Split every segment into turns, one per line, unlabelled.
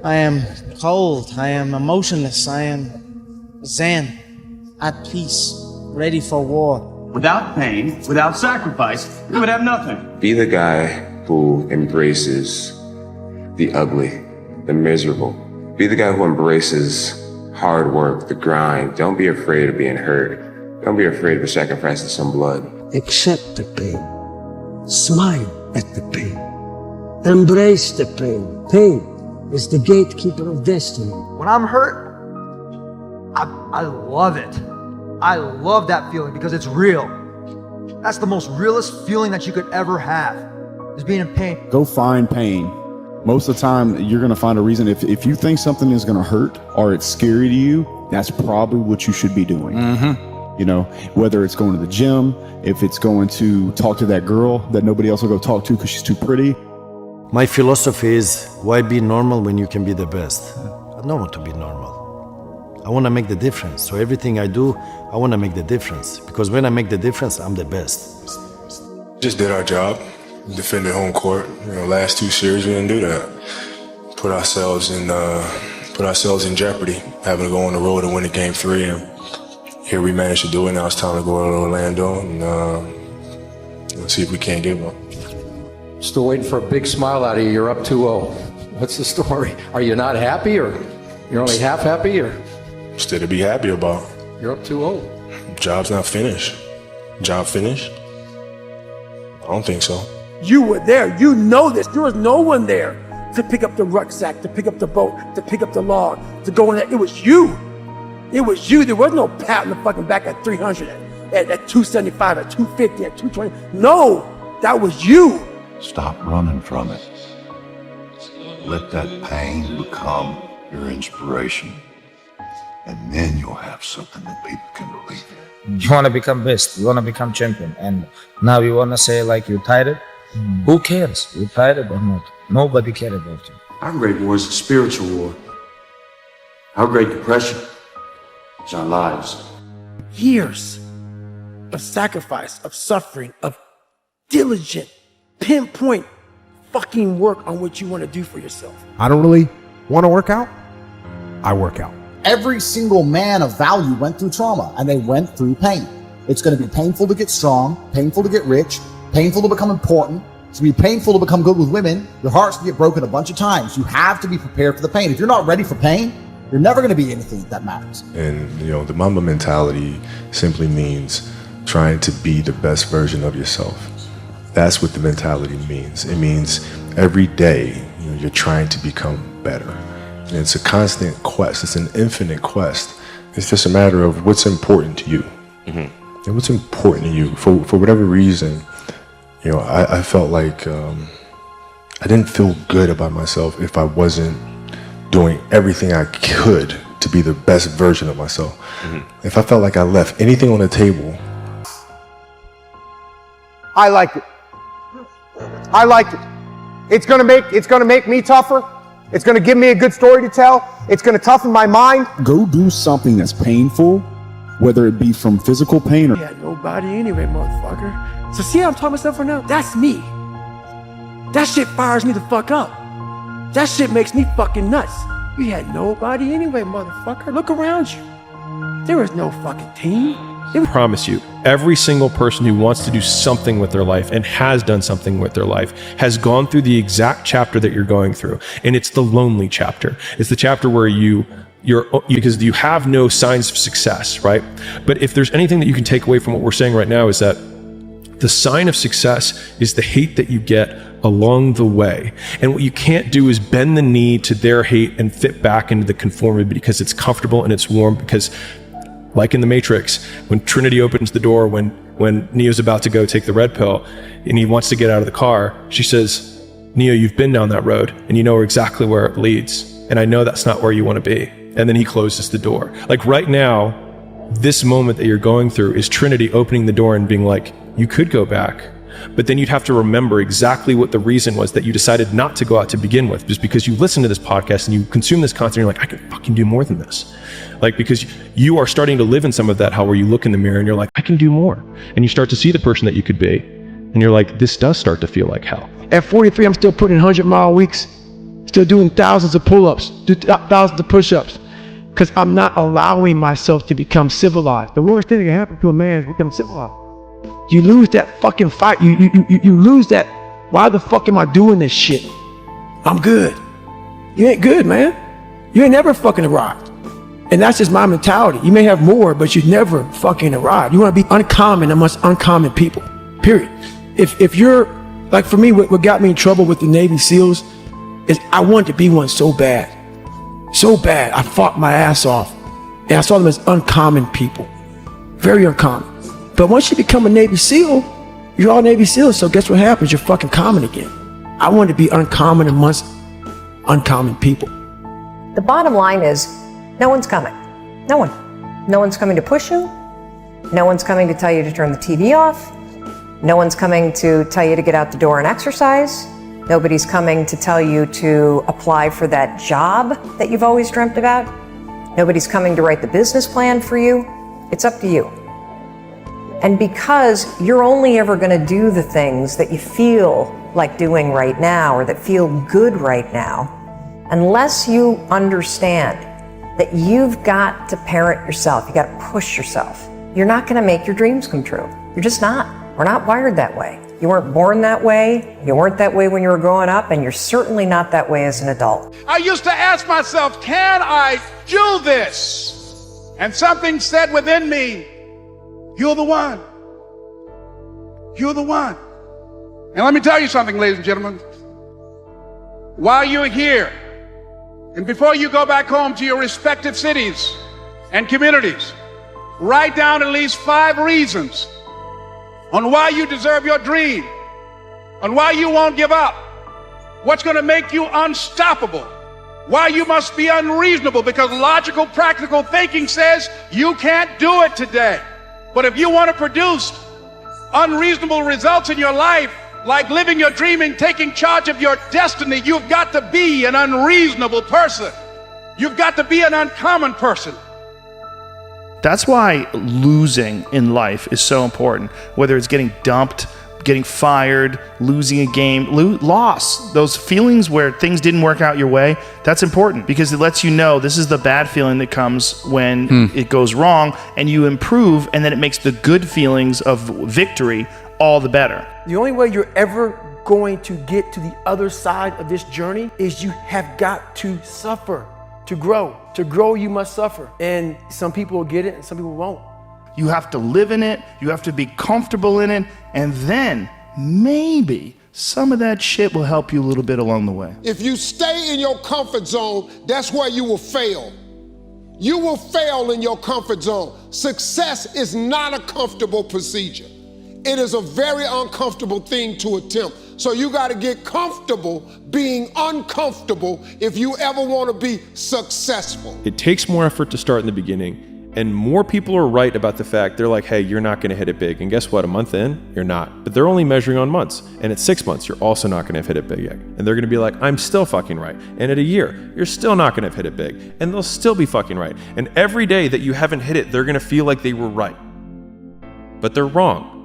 I am cold, I am emotionless, I am zen, at peace, ready for war.
Without pain, without sacrifice, we would have nothing.
Be the guy who embraces the ugly, the miserable. Be the guy who embraces hard work, the grind. Don't be afraid of being hurt. Don't be afraid of sacrificing some blood.
Accept the pain. Smile at the pain. Embrace the pain. Pain is the gatekeeper of destiny.
When I'm hurt, I love it. I love that feeling because it's real. That's the most realest feeling that you could ever have, is being in pain.
Go find pain. Most of the time, you're going to find a reason. If you think something is going to hurt or it's scary to you, that's probably what you should be doing. You know, whether it's going to the gym, if it's going to talk to that girl that nobody else will go talk to because she's too pretty.
My philosophy is, why be normal when you can be the best? I don't want to be normal. I want to make the difference. So everything I do, I want to make the difference. Because when I make the difference, I'm the best.
Just did our job, defended home court. You know, last 2 series we didn't do that. Put ourselves in jeopardy, having to go on the road and win a game 3. And here we managed to do it. Now it's time to go to Orlando and let's see if we can't get one.
Still waiting for a big smile out of you. You're up 2-0. What's the story? Are you not happy, or you're only half happy, or?
Still to be happy about.
You're up 2-0.
Job's not finished. Job finished? I don't think so.
You were there. You know this. There was no one there to pick up the rucksack, to pick up the boat, to pick up the log, to go in there. It was you. It was you. There was no pat on the fucking back at 300, at 275, at 250, at 220. No, that was you.
Stop running from it. Let that pain become your inspiration. And then you'll have something that people can believe in.
You want to become best. You want to become champion. And now you want to say like you're tired. Who cares? You're tired or not? Nobody cares about you.
Our great war is a spiritual war. Our great depression is our lives.
Years of sacrifice, of suffering, of diligent, pinpoint fucking work on what you want to do for yourself.
I don't really want to work out. I work out.
Every single man of value went through trauma, and they went through pain. It's going to be painful to get strong, painful to get rich, painful to become important. It's going to be painful to become good with women. Your heart's going to get broken a bunch of times. You have to be prepared for the pain. If you're not ready for pain, you're never going to be anything that matters.
And, you know, the Mamba mentality simply means trying to be the best version of yourself. That's what the mentality means. It means every day, you know, you're trying to become better. And it's a constant quest. It's an infinite quest. It's just a matter of what's important to you. And what's important to you. For whatever reason, you know, I felt like I didn't feel good about myself if I wasn't doing everything I could to be the best version of myself. If I felt like I left anything on the table.
I liked it. I liked it. It's gonna make me tougher. It's gonna give me a good story to tell. It's gonna toughen my mind.
Go do something that's painful, whether it be from physical pain or...
You had nobody anyway, motherfucker. So see how I'm talking myself right now? That's me. That shit fires me the fuck up. That shit makes me fucking nuts. You had nobody anyway, motherfucker. Look around you. There was no fucking team.
I promise you, every single person who wants to do something with their life and has done something with their life has gone through the exact chapter that you're going through. And it's the lonely chapter. It's the chapter where because you have no signs of success, right? But if there's anything that you can take away from what we're saying right now, is that the sign of success is the hate that you get along the way. And what you can't do is bend the knee to their hate and fit back into the conformity because it's comfortable and it's warm. Because like in the Matrix, when Trinity opens the door, when Neo's about to go take the red pill and he wants to get out of the car, she says, Neo, you've been down that road and you know exactly where it leads. And I know that's not where you want to be. And then he closes the door. Like right now, this moment that you're going through is Trinity opening the door and being like, you could go back, but then you'd have to remember exactly what the reason was that you decided not to go out to begin with, just because you listen to this podcast and you consume this content and you're like, I can fucking do more than this. Like, because you are starting to live in some of that, how where you look in the mirror and you're like, I can do more. And you start to see the person that you could be. And you're like, this does start to feel like hell.
At 43, I'm still putting 100-mile weeks. still doing thousands of pull-ups, thousands of push-ups, because I'm not allowing myself to become civilized. The worst thing that can happen to a man is become civilized. You lose that fucking fight. You lose that. Why the fuck am I doing this shit? I'm good. You ain't good, man. You ain't never fucking arrived. And that's just my mentality. You may have more, but you never fucking arrived. You want to be uncommon amongst uncommon people, period. If you're, like for me, what got me in trouble with the Navy SEALs is I wanted to be one so bad. So bad. I fought my ass off. And I saw them as uncommon people. Very uncommon. But once you become a Navy SEAL, you're all Navy SEALs, so guess what happens? You're fucking common again. I wanted to be uncommon amongst uncommon people.
The bottom line is, no one's coming. No one. No one's coming to push you. No one's coming to tell you to turn the TV off. No one's coming to tell you to get out the door and exercise. Nobody's coming to tell you to apply for that job that you've always dreamt about. Nobody's coming to write the business plan for you. It's up to you. And because you're only ever going to do the things that you feel like doing right now or that feel good right now, unless you understand that you've got to parent yourself, you got to push yourself, you're not going to make your dreams come true. You're just not. We're not wired that way. You weren't born that way. You weren't that way when you were growing up, and you're certainly not that way as an adult.
I used to ask myself, can I do this? And something said within me, you're the one. You're the one. And let me tell you something, ladies and gentlemen. While you're here, and before you go back home to your respective cities and communities, write down at least 5 reasons on why you deserve your dream, on why you won't give up, what's going to make you unstoppable, why you must be unreasonable, because logical, practical thinking says you can't do it today. But if you want to produce unreasonable results in your life, like living your dream and taking charge of your destiny, you've got to be an unreasonable person. You've got to be an uncommon person.
That's why losing in life is so important. Whether it's getting dumped, getting fired, losing a game, loss, those feelings where things didn't work out your way, that's important because it lets you know this is the bad feeling that comes when it goes wrong, and you improve, and then it makes the good feelings of victory all the better.
The only way you're ever going to get to the other side of this journey is you have got to suffer to grow. To grow, you must suffer. And some people will get it and some people won't.
You have to live in it, you have to be comfortable in it, and then maybe some of that shit will help you a little bit along the way.
If you stay in your comfort zone, that's where you will fail. You will fail in your comfort zone. Success is not a comfortable procedure. It is a very uncomfortable thing to attempt. So you got to get comfortable being uncomfortable if you ever want to be successful.
It takes more effort to start in the beginning, and more people are right about the fact they're like, hey, you're not going to hit it big. And guess what? A month in, you're not. But they're only measuring on months. And at 6 months, you're also not going to have hit it big yet. And they're going to be like, I'm still fucking right. And at a year, you're still not going to have hit it big. And they'll still be fucking right. And every day that you haven't hit it, they're going to feel like they were right. But they're wrong.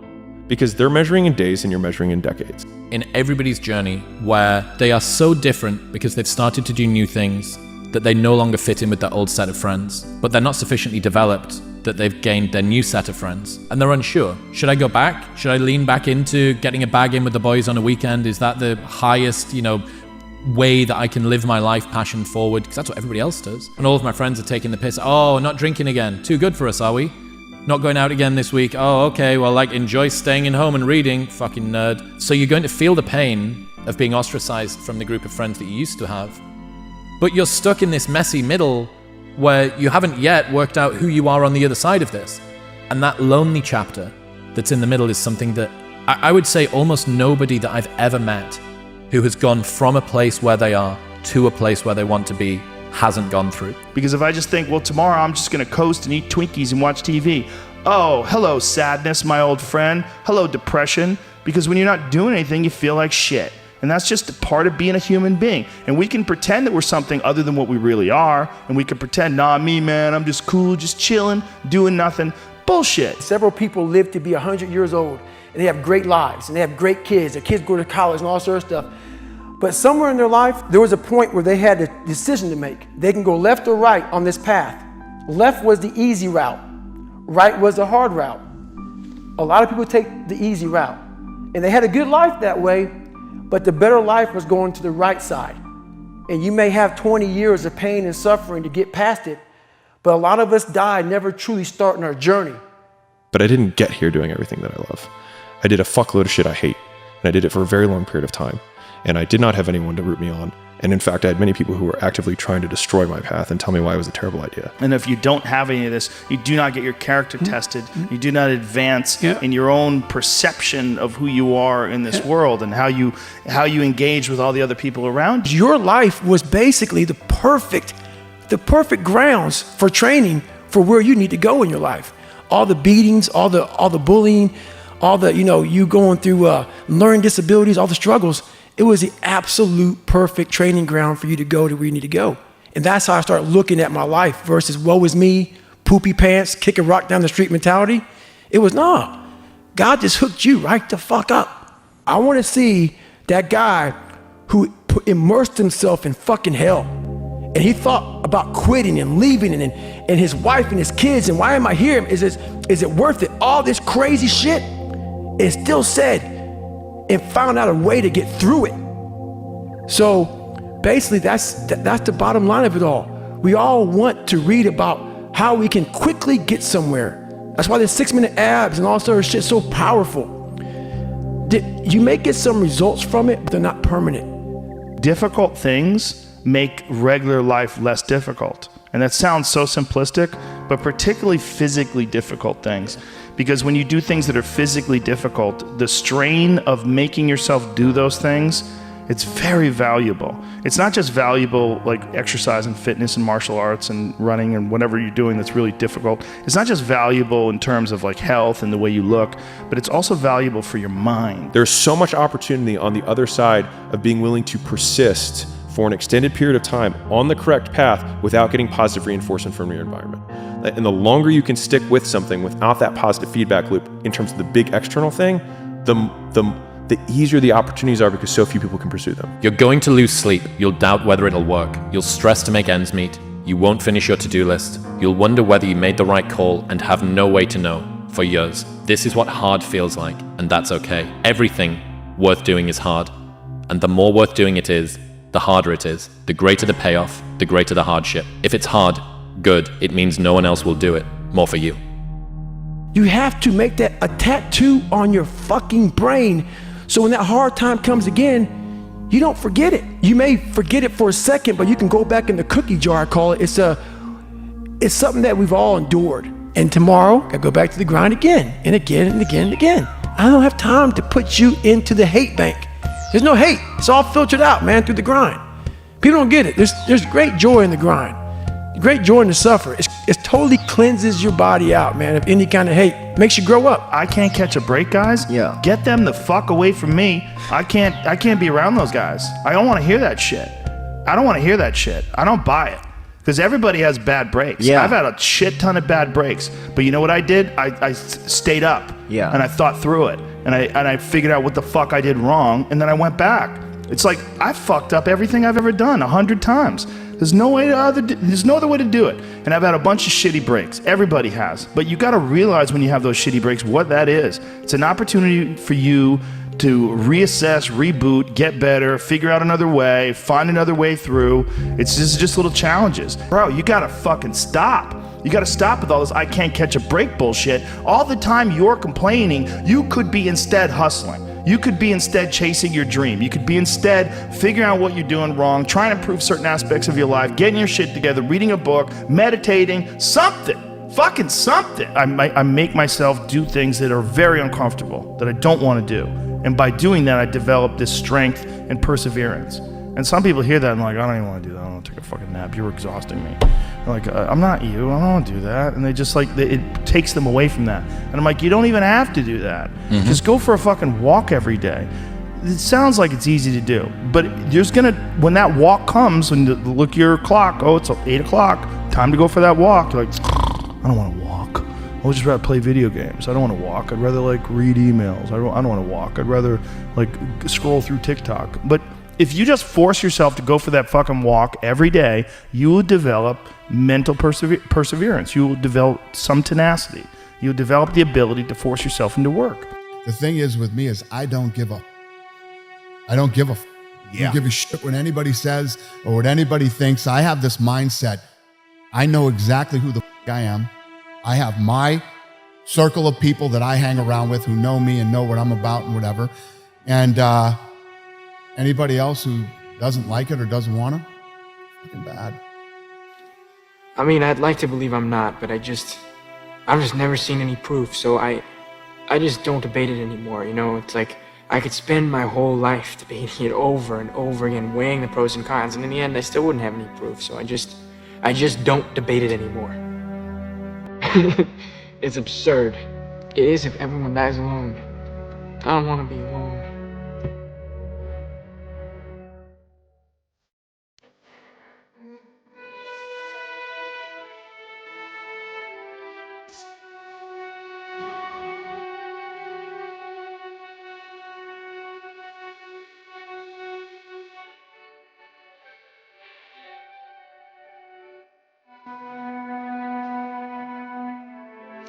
Because they're measuring in days and you're measuring in decades.
In everybody's journey where they are so different because they've started to do new things that they no longer fit in with their old set of friends, but they're not sufficiently developed that they've gained their new set of friends and they're unsure. Should I go back? Should I lean back into getting a bag in with the boys on a weekend? Is that the highest, way that I can live my life passion forward? Because that's what everybody else does. And all of my friends are taking the piss. Oh, not drinking again. Too good for us, are we? Not going out again this week. Oh, okay, well, enjoy staying in home and reading, fucking nerd. So you're going to feel the pain of being ostracized from the group of friends that you used to have. But you're stuck in this messy middle where you haven't yet worked out who you are on the other side of this. And that lonely chapter that's in the middle is something that I would say almost nobody that I've ever met who has gone from a place where they are to a place where they want to be hasn't gone through.
Because if I just think, well, tomorrow I'm just gonna coast and eat Twinkies and watch TV. Oh, hello sadness, my old friend. Hello depression. Because when you're not doing anything, you feel like shit. And that's just a part of being a human being. And we can pretend that we're something other than what we really are. And we can pretend, nah, me, man, I'm just cool, just chilling, doing nothing. Bullshit.
Several people live to be 100 years old and they have great lives and they have great kids. Their kids go to college and all sorts of stuff. But somewhere in their life, there was a point where they had a decision to make. They can go left or right on this path. Left was the easy route. Right was the hard route. A lot of people take the easy route. And they had a good life that way, but the better life was going to the right side. And you may have 20 years of pain and suffering to get past it, but a lot of us die never truly starting our journey.
But I didn't get here doing everything that I love. I did a fuckload of shit I hate, and I did it for a very long period of time. And I did not have anyone to root me on. And in fact, I had many people who were actively trying to destroy my path and tell me why it was a terrible idea.
And if you don't have any of this, you do not get your character tested. You do not advance in your own perception of who you are in this world and how you engage with all the other people around you.
Your life was basically the perfect grounds for training for where you need to go in your life. All the beatings, all the bullying, all the, you going through learning disabilities, all the struggles. It was the absolute perfect training ground for you to go to where you need to go. And that's how I started looking at my life versus woe is me, poopy pants, kick a rock down the street mentality. It was, nah, God just hooked you right the fuck up. I want to see that guy who immersed himself in fucking hell. And he thought about quitting and leaving and his wife and his kids. And why am I here? Is it worth it? All this crazy shit. It still said, and found out a way to get through it. So basically that's the bottom line of it all. We all want to read about how we can quickly get somewhere. That's why the 6-minute abs and all sort of shit is so powerful. You may get some results from it, but they're not permanent.
Difficult things make regular life less difficult. And that sounds so simplistic, but particularly physically difficult things. Because when you do things that are physically difficult, the strain of making yourself do those things, it's very valuable. It's not just valuable like exercise and fitness and martial arts and running and whatever you're doing that's really difficult. It's not just valuable in terms of like health and the way you look, but it's also valuable for your mind.
There's so much opportunity on the other side of being willing to persist for an extended period of time on the correct path without getting positive reinforcement from your environment. And the longer you can stick with something without that positive feedback loop in terms of the big external thing, the easier the opportunities are because so few people can pursue them.
You're going to lose sleep. You'll doubt whether it'll work. You'll stress to make ends meet. You won't finish your to-do list. You'll wonder whether you made the right call and have no way to know for years. This is what hard feels like, and that's okay. Everything worth doing is hard, and the more worth doing it is, the harder it is. The greater the payoff, the greater the hardship. If it's hard, good. It means no one else will do it. More for you.
You have to make that a tattoo on your fucking brain so when that hard time comes again, you don't forget it. You may forget it for a second, but you can go back in the cookie jar, I call it. It's something that we've all endured. And tomorrow, I go back to the grind again and again and again and again. I don't have time to put you into the hate bank. There's no hate. It's all filtered out, man, through the grind. People don't get it. There's great joy in the grind. Great joy in the suffer. It totally cleanses your body out, man, of any kind of hate. Makes you grow up.
I can't catch a break, guys.
Yeah.
Get them the fuck away from me. I can't be around those guys. I don't want to hear that shit. I don't buy it. Because everybody has bad breaks.
Yeah.
I've had a shit ton of bad breaks. But you know what I did? I stayed up.
Yeah.
And I thought through it. And I figured out what the fuck I did wrong. And then I went back. It's like I fucked up everything I've ever done 100 times. There's no other way to do it. And I've had a bunch of shitty breaks. Everybody has. But you got to realize when you have those shitty breaks what that is. It's an opportunity for you to reassess, reboot, get better, figure out another way, find another way through. It's just little challenges. Bro, you got to fucking stop. You got to stop with all this I can't catch a break bullshit. All the time you're complaining, you could be instead hustling. You could be instead chasing your dream. You could be instead figuring out what you're doing wrong, trying to improve certain aspects of your life, getting your shit together, reading a book, meditating, something. Fucking something. I make myself do things that are very uncomfortable, that I don't want to do. And by doing that, I develop this strength and perseverance. And some people hear that and like, I don't even want to do that. I don't want to take a fucking nap. You're exhausting me. They're like, I'm not you. I don't want to do that. And they just like, it takes them away from that. And I'm like, you don't even have to do that.
Mm-hmm.
Just go for a fucking walk every day. It sounds like it's easy to do, but when that walk comes, when you look at your clock, oh, it's 8 o'clock, time to go for that walk. You're like, I don't want to walk. I would just rather play video games. I don't want to walk. I'd rather like read emails. I don't want to walk. I'd rather like scroll through TikTok. But If you just force yourself to go for that fucking walk every day, you will develop mental perseverance. You will develop some tenacity. You'll develop the ability to force yourself into work.
The thing is with me is I don't give up. I don't give a I don't give a shit what anybody says or what anybody thinks. I have this mindset. I know exactly who the I am. I have my circle of people that I hang around with who know me and know what I'm about and whatever. And anybody else who doesn't like it or doesn't want to, fucking bad.
I mean, I'd like to believe I'm not, but I've just never seen any proof, so I just don't debate it anymore, you know? It's like I could spend my whole life debating it over and over again, weighing the pros and cons, and in the end I still wouldn't have any proof, so I just don't debate it anymore. It's absurd. It is if everyone dies alone. I don't want to be alone.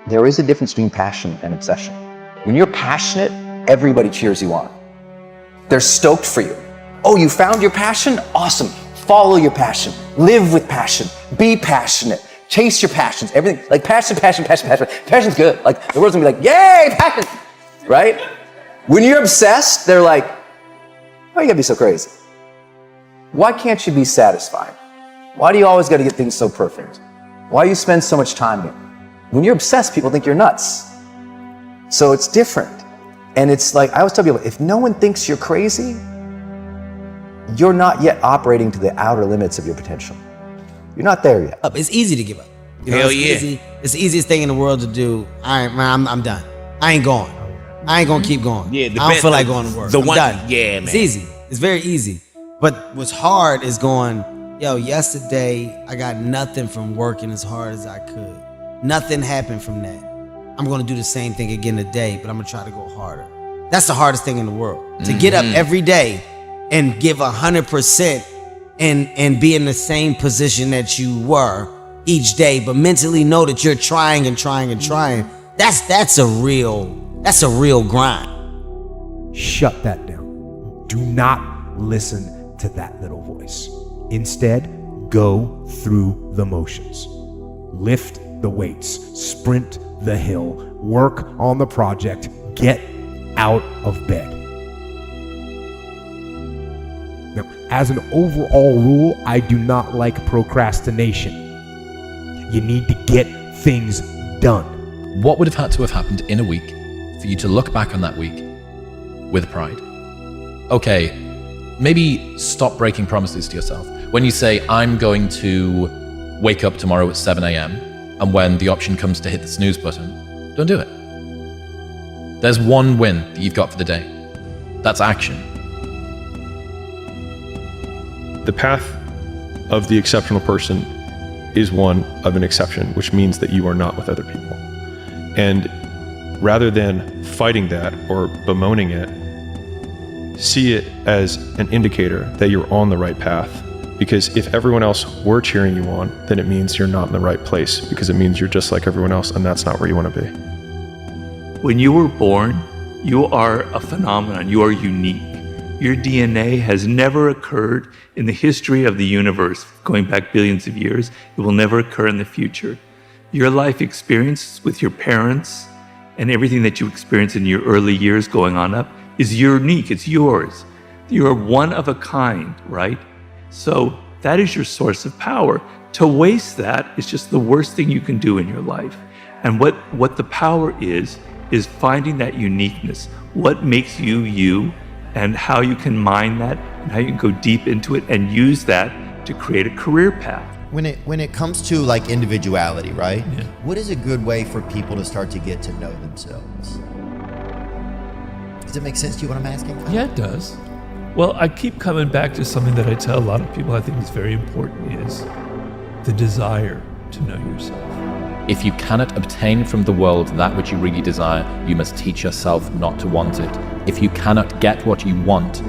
There is a difference between passion and obsession. When you're passionate, everybody cheers you on. They're stoked for you. Oh, you found your passion? Awesome. Follow your passion. Live with passion. Be passionate. Chase your passions. Everything, like passion. Passion's good. Like the world's gonna be like, yay, passion, right? When you're obsessed, they're like, why you gotta be so crazy? Why can't you be satisfied? Why do you always gotta get things so perfect? Why do you spend so much time here? When you're obsessed, people think you're nuts. So it's different. And it's like, I always tell people, if no one thinks you're crazy, you're not yet operating to the outer limits of your potential. You're not there yet.
It's easy to give up. You know,
Hell
it's
yeah.
easy. It's the easiest thing in the world to do. All right, man, I'm done. I ain't going. I ain't gonna keep going.
Yeah,
I don't feel like going to work. I'm done.
Yeah, man.
It's easy. It's very easy. But what's hard is going, yo, yesterday I got nothing from working as hard as I could. Nothing happened from that. I'm gonna do the same thing again today, but I'm gonna try to go harder. That's the hardest thing in the world. To get up every day and give 100% and be in the same position that you were each day, but mentally know that you're trying and trying and trying. That's a real grind.
Shut that down. Do not listen to that little voice. Instead, go through the motions. Lift the weights, sprint the hill, work on the project, get out of bed. Now, as an overall rule, I do not like procrastination. You need to get things done.
What would have had to have happened in a week for you to look back on that week with pride? Okay, maybe stop breaking promises to yourself. When you say, I'm going to wake up tomorrow at 7 a.m., and when the option comes to hit the snooze button, don't do it. There's one win that you've got for the day. That's action.
The path of the exceptional person is one of an exception, which means that you are not with other people. And rather than fighting that or bemoaning it, see it as an indicator that you're on the right path. Because if everyone else were cheering you on, then it means you're not in the right place, because it means you're just like everyone else, and that's not where you want to be.
When you were born, you are a phenomenon. You are unique. Your DNA has never occurred in the history of the universe, going back billions of years. It will never occur in the future. Your life experience with your parents and everything that you experience in your early years going on up is unique. It's yours. You're one of a kind, right? So that is your source of power. To waste that is just the worst thing you can do in your life. And what the power is finding that uniqueness. What makes you you, and how you can mine that, and how you can go deep into it and use that to create a career path.
When it comes to like individuality, right? Yeah. What is a good way for people to start to get to know themselves? Does it make sense to you what I'm asking?
Yeah, it does. Well, I keep coming back to something that I tell a lot of people I think is very important, is the desire to know yourself.
If you cannot obtain from the world that which you really desire, you must teach yourself not to want it. If you cannot get what you want,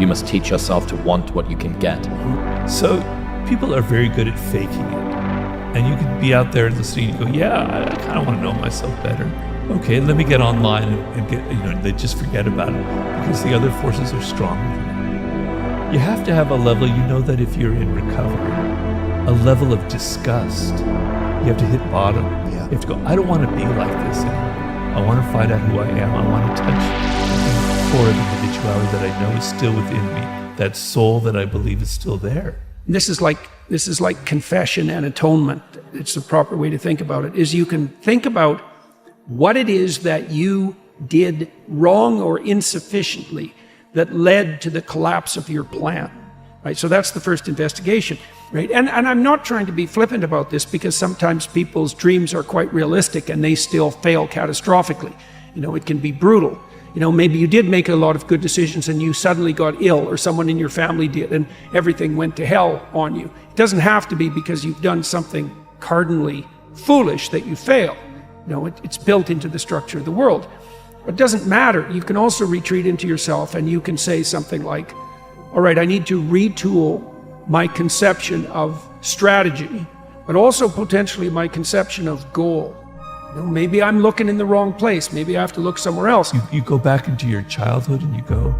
You must teach yourself to want what you can get.
So people are very good at faking it. And you can be out there listening and go, yeah, I kind of want to know myself better. Okay, let me get online and get, they just forget about it because the other forces are stronger than it. You have to have a level, that if you're in recovery, a level of disgust. You have to hit bottom.
Yeah.
You have to go, I don't want to be like this anymore. I want to find out who I am. I want to touch the core of individuality that I know is still within me, that soul that I believe is still there.
This is like confession and atonement. It's the proper way to think about it, is you can think about what it is that you did wrong or insufficiently that led to the collapse of your plan, right? So that's the first investigation, right? And I'm not trying to be flippant about this because sometimes people's dreams are quite realistic and they still fail catastrophically. It can be brutal. Maybe you did make a lot of good decisions and you suddenly got ill, or someone in your family did, and everything went to hell on you. It doesn't have to be because you've done something cardinally foolish that you fail. It's built into the structure of the world. But it doesn't matter. You can also retreat into yourself and you can say something like, all right, I need to retool my conception of strategy, but also potentially my conception of goal. Maybe I'm looking in the wrong place. Maybe I have to look somewhere else.
You go back into your childhood and you go,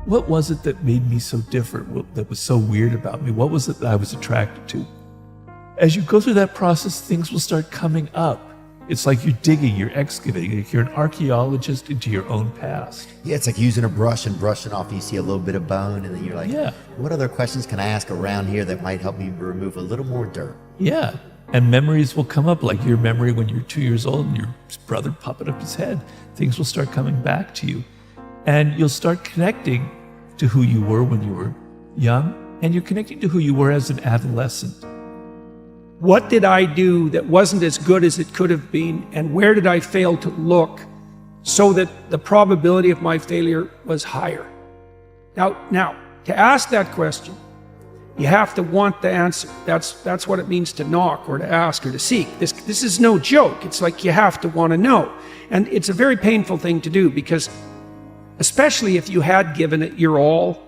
what was it that made me so different, that was so weird about me? What was it that I was attracted to? As you go through that process, things will start coming up. It's like you're digging, you're excavating, like you're an archaeologist into your own past.
Yeah, it's like using a brush and brushing off. You see a little bit of bone, and then you're like,
yeah,
what other questions can I ask around here that might help me remove a little more dirt?
Yeah, and memories will come up, like your memory when you're 2 years old and your brother popping up his head. Things will start coming back to you. And you'll start connecting to who you were when you were young, and you're connecting to who you were as an adolescent.
What did I do that wasn't as good as it could have been, and where did I fail to look so that the probability of my failure was higher? Now, to ask that question, you have to want the answer. That's what it means to knock or to ask or to seek. This is no joke. It's like you have to want to know. And it's a very painful thing to do, because especially if you had given it your all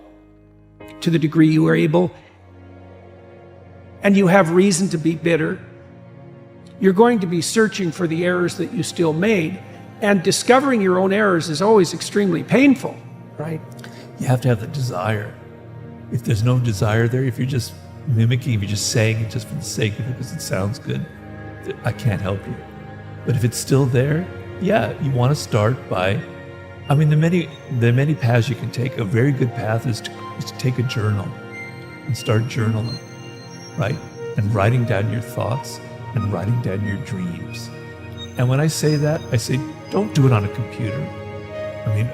to the degree you were able, and you have reason to be bitter, you're going to be searching for the errors that you still made, and discovering your own errors is always extremely painful, right?
You have to have the desire. If there's no desire there, if you're just mimicking, if you're just saying it just for the sake of it because it sounds good, I can't help you. But if it's still there, yeah, you want to start by, there are many paths you can take. A very good path is to take a journal and start journaling. Right? And writing down your thoughts and writing down your dreams. And when I say that, I say, don't do it on a computer.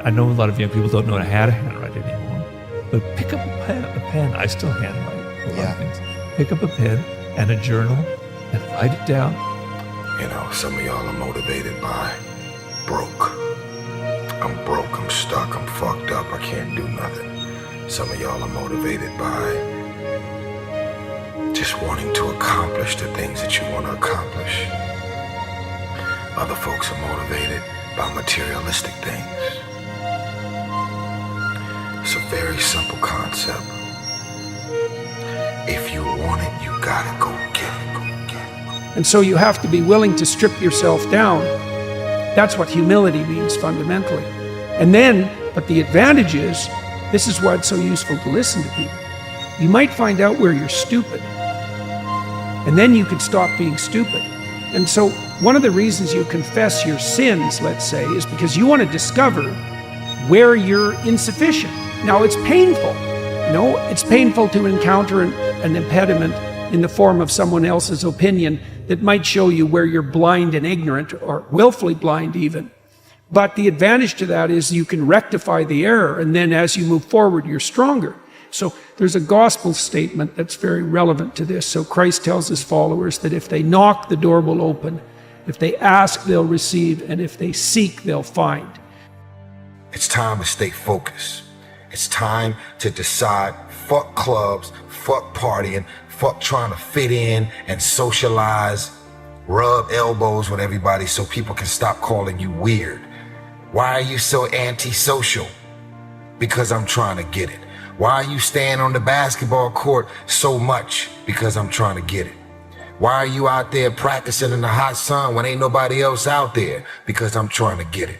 I know a lot of young people don't know how to handwrite anymore, but pick up a pen. I still handwrite a lot of things. Pick up a pen and a journal and write it down.
Some of y'all are motivated by broke. I'm broke, I'm stuck, I'm fucked up, I can't do nothing. Some of y'all are motivated by just wanting to accomplish the things that you want to accomplish. Other folks are motivated by materialistic things. It's a very simple concept. If you want it, you gotta go get it.
And so you have to be willing to strip yourself down. That's what humility means fundamentally. But the advantage is, this is why it's so useful to listen to people. You might find out where you're stupid, and then you can stop being stupid. And so one of the reasons you confess your sins, let's say, is because you want to discover where you're insufficient. Now, it's painful. It's painful to encounter an impediment in the form of someone else's opinion that might show you where you're blind and ignorant, or willfully blind even. But the advantage to that is you can rectify the error, and then as you move forward, you're stronger. So there's a gospel statement that's very relevant to this. So Christ tells his followers that if they knock, the door will open. If they ask, they'll receive. And if they seek, they'll find.
It's time to stay focused. It's time to decide, fuck clubs, fuck partying, fuck trying to fit in and socialize, rub elbows with everybody so people can stop calling you weird. Why are you so antisocial? Because I'm trying to get it. Why are you staying on the basketball court so much? Because I'm trying to get it. Why are you out there practicing in the hot sun when ain't nobody else out there? Because I'm trying to get it.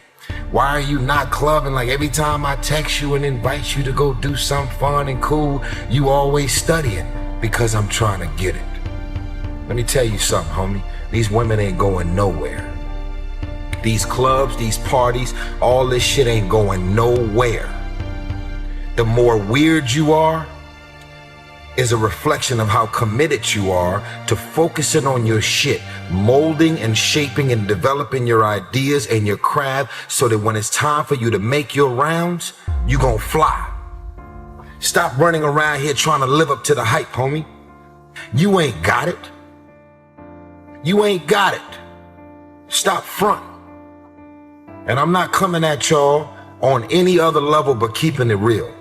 Why are you not clubbing? Like every time I text you and invite you to go do something fun and cool, you always studying. Because I'm trying to get it. Let me tell you something, homie. These women ain't going nowhere. These clubs, these parties, all this shit ain't going nowhere. The more weird you are is a reflection of how committed you are to focusing on your shit, molding and shaping and developing your ideas and your craft so that when it's time for you to make your rounds, you gon' fly. Stop running around here trying to live up to the hype, homie. You ain't got it. You ain't got it. Stop front. And I'm not coming at y'all on any other level but keeping it real.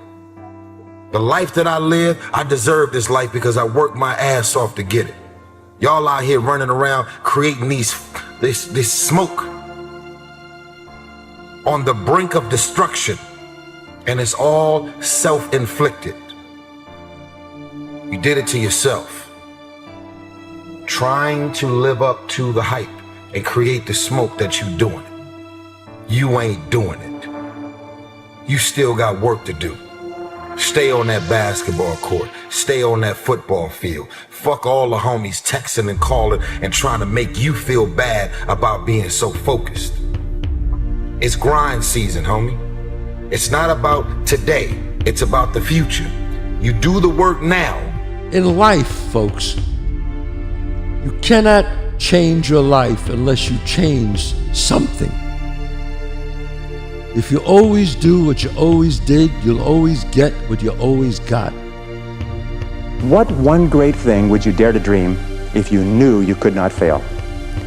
The life that I live, I deserve this life because I worked my ass off to get it. Y'all out here running around creating this smoke on the brink of destruction, and it's all self-inflicted. You did it to yourself. Trying to live up to the hype and create the smoke that you doing. You ain't doing it. You still got work to do. Stay on that basketball court. Stay on that football field. Fuck all the homies texting and calling and trying to make you feel bad about being so focused. It's grind season, homie. It's not about today. It's about the future. You do the work now.
In life, folks, you cannot change your life unless you change something. If you always do what you always did, you'll always get what you always got.
What one great thing would you dare to dream if you knew you could not fail?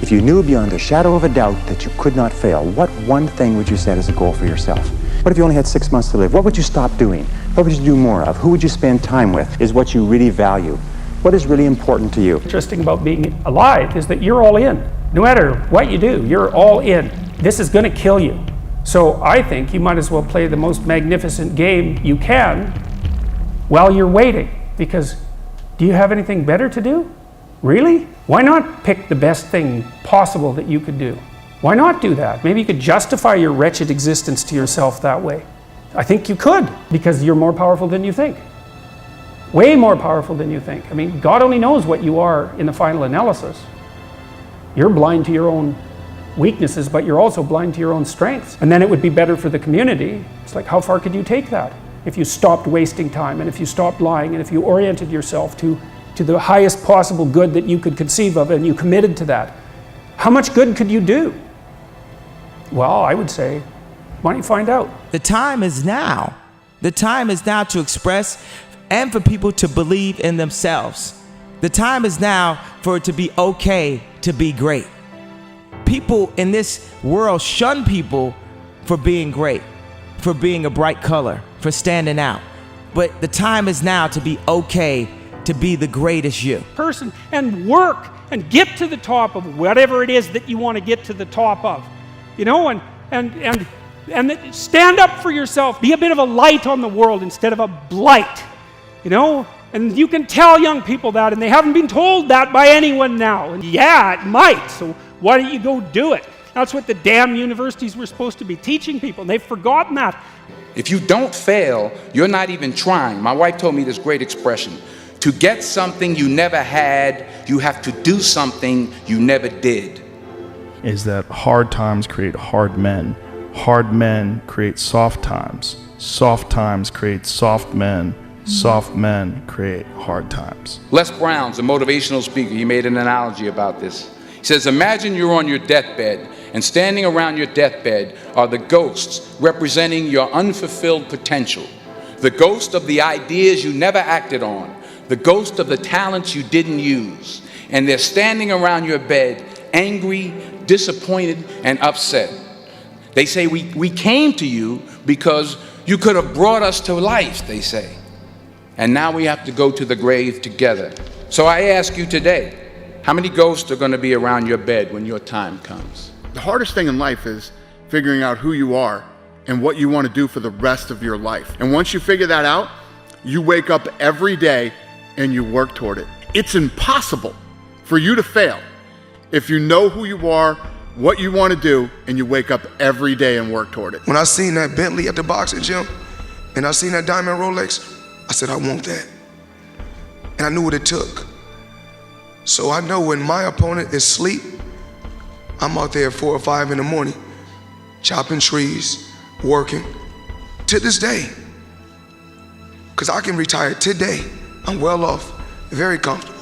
If you knew beyond a shadow of a doubt that you could not fail, what one thing would you set as a goal for yourself? What if you only had 6 months to live? What would you stop doing? What would you do more of? Who would you spend time with? Is what you really value? What is really important to you?
Interesting about being alive is that you're all in. No matter what you do, you're all in. This is going to kill you. So I think you might as well play the most magnificent game you can while you're waiting. Because do you have anything better to do? Really? Why not pick the best thing possible that you could do? Why not do that? Maybe you could justify your wretched existence to yourself that way. I think you could, because you're more powerful than you think. Way more powerful than you think. I mean, God only knows what you are in the final analysis. You're blind to your own weaknesses, but you're also blind to your own strengths. And then it would be better for the community. It's like, how far could you take that? If you stopped wasting time, and if you stopped lying, and if you oriented yourself to the highest possible good that you could conceive of, and you committed to that, how much good could you do? Well, I would say, why don't you find out?
The time is now. The time is now to express and for people to believe in themselves. The time is now for it to be okay to be great. People in this world shun people for being great, for being a bright color, for standing out. But the time is now to be okay to be the greatest you.
Person and work and get to the top of whatever it is that you want to get to the top of. You know, and stand up for yourself. Be a bit of a light on the world instead of a blight. You know? And you can tell young people that, and they haven't been told that by anyone now. And yeah, it might, so why don't you go do it? That's what the damn universities were supposed to be teaching people, and they've forgotten that.
If you don't fail, you're not even trying. My wife told me this great expression. To get something you never had, you have to do something you never did.
Is that hard times create hard men. Hard men create soft times. Soft times create soft men. Soft men create hard times.
Les Brown's a motivational speaker. He made an analogy about this. He says, imagine you're on your deathbed, and standing around your deathbed are the ghosts representing your unfulfilled potential. The ghost of the ideas you never acted on. The ghost of the talents you didn't use. And they're standing around your bed, angry, disappointed, and upset. They say, we came to you because you could have brought us to life, they say. And now we have to go to the grave together. So I ask you today, how many ghosts are going to be around your bed when your time comes?
The hardest thing in life is figuring out who you are and what you want to do for the rest of your life. And once you figure that out, you wake up every day and you work toward it. It's impossible for you to fail if you know who you are, what you want to do, and you wake up every day and work toward it.
When I seen that Bentley at the boxing gym and I seen that diamond Rolex, I said, I want that. And I knew what it took. So I know when my opponent is asleep, I'm out there at 4 or 5 in the morning, chopping trees, working, to this day. Because I can retire today. I'm well off, very comfortable.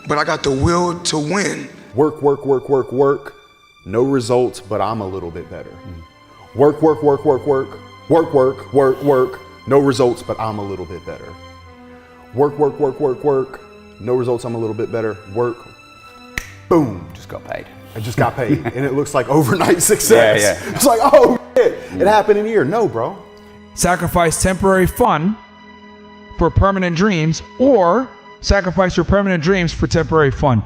But I got the will to win.
Work, work, work, work, work. No results, but I'm a little bit better. Work, work, work, work, work. Work, work, work, work. No results, but I'm a little bit better. Work, work, work, work, work. No results, I'm a little bit better. Work. Boom.
Just got paid.
I just got paid. And it looks like overnight success.
Yeah.
It's like, oh shit, it happened in a year. No, bro.
Sacrifice temporary fun for permanent dreams, or sacrifice your permanent dreams for temporary fun.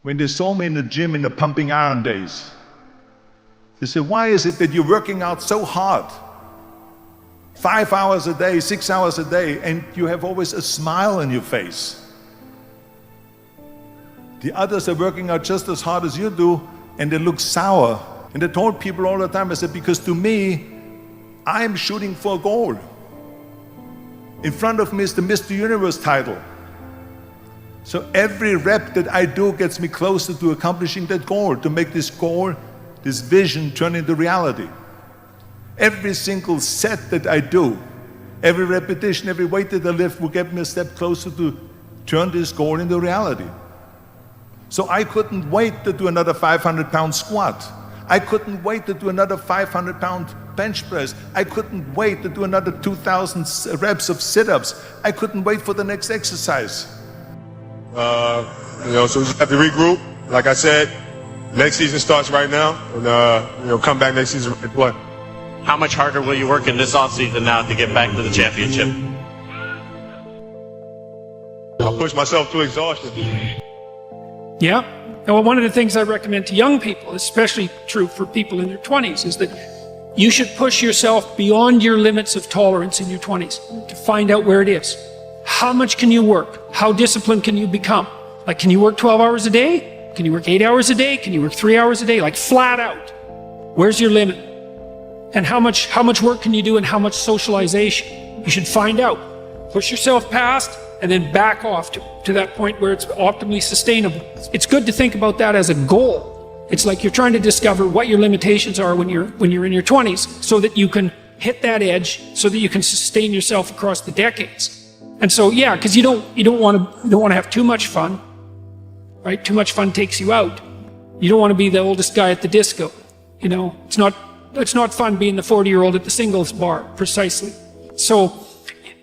When they saw me in the gym in the pumping iron days, they said, why is it that you're working out so hard? 5 hours a day, 6 hours a day, and you have always a smile on your face. The others are working out just as hard as you do, and they look sour. And I told people all the time, I said, because to me, I'm shooting for a goal. In front of me is the Mr. Universe title. So every rep that I do gets me closer to accomplishing that goal, to make this goal, this vision turn into reality. Every single set that I do, every repetition, every weight that I lift will get me a step closer to turn this goal into reality. So I couldn't wait to do another 500-pound squat. I couldn't wait to do another 500-pound bench press. I couldn't wait to do another 2,000 reps of sit-ups. I couldn't wait for the next exercise.
So we just have to regroup. Like I said, next season starts right now, and come back next season and play.
How much harder will you work in this offseason now to get back to the championship?
I'll push myself to exhaustion.
Yeah. Well, one of the things I recommend to young people, especially true for people in their 20s, is that you should push yourself beyond your limits of tolerance in your 20s to find out where it is. How much can you work? How disciplined can you become? Like, can you work 12 hours a day? Can you work 8 hours a day? Can you work 3 hours a day? Like, flat out. Where's your limit? And how much work can you do, and how much socialization? You should find out. Push yourself past and then back off to that point where it's optimally sustainable. It's good to think about that as a goal. It's like you're trying to discover what your limitations are when you're in your 20s, so that you can hit that edge, so that you can sustain yourself across the decades. And so, yeah, because you don't want to have too much fun, right? Too much fun takes you out. You don't want to be the oldest guy at the disco. It's not fun being the 40-year-old at the singles bar, precisely. So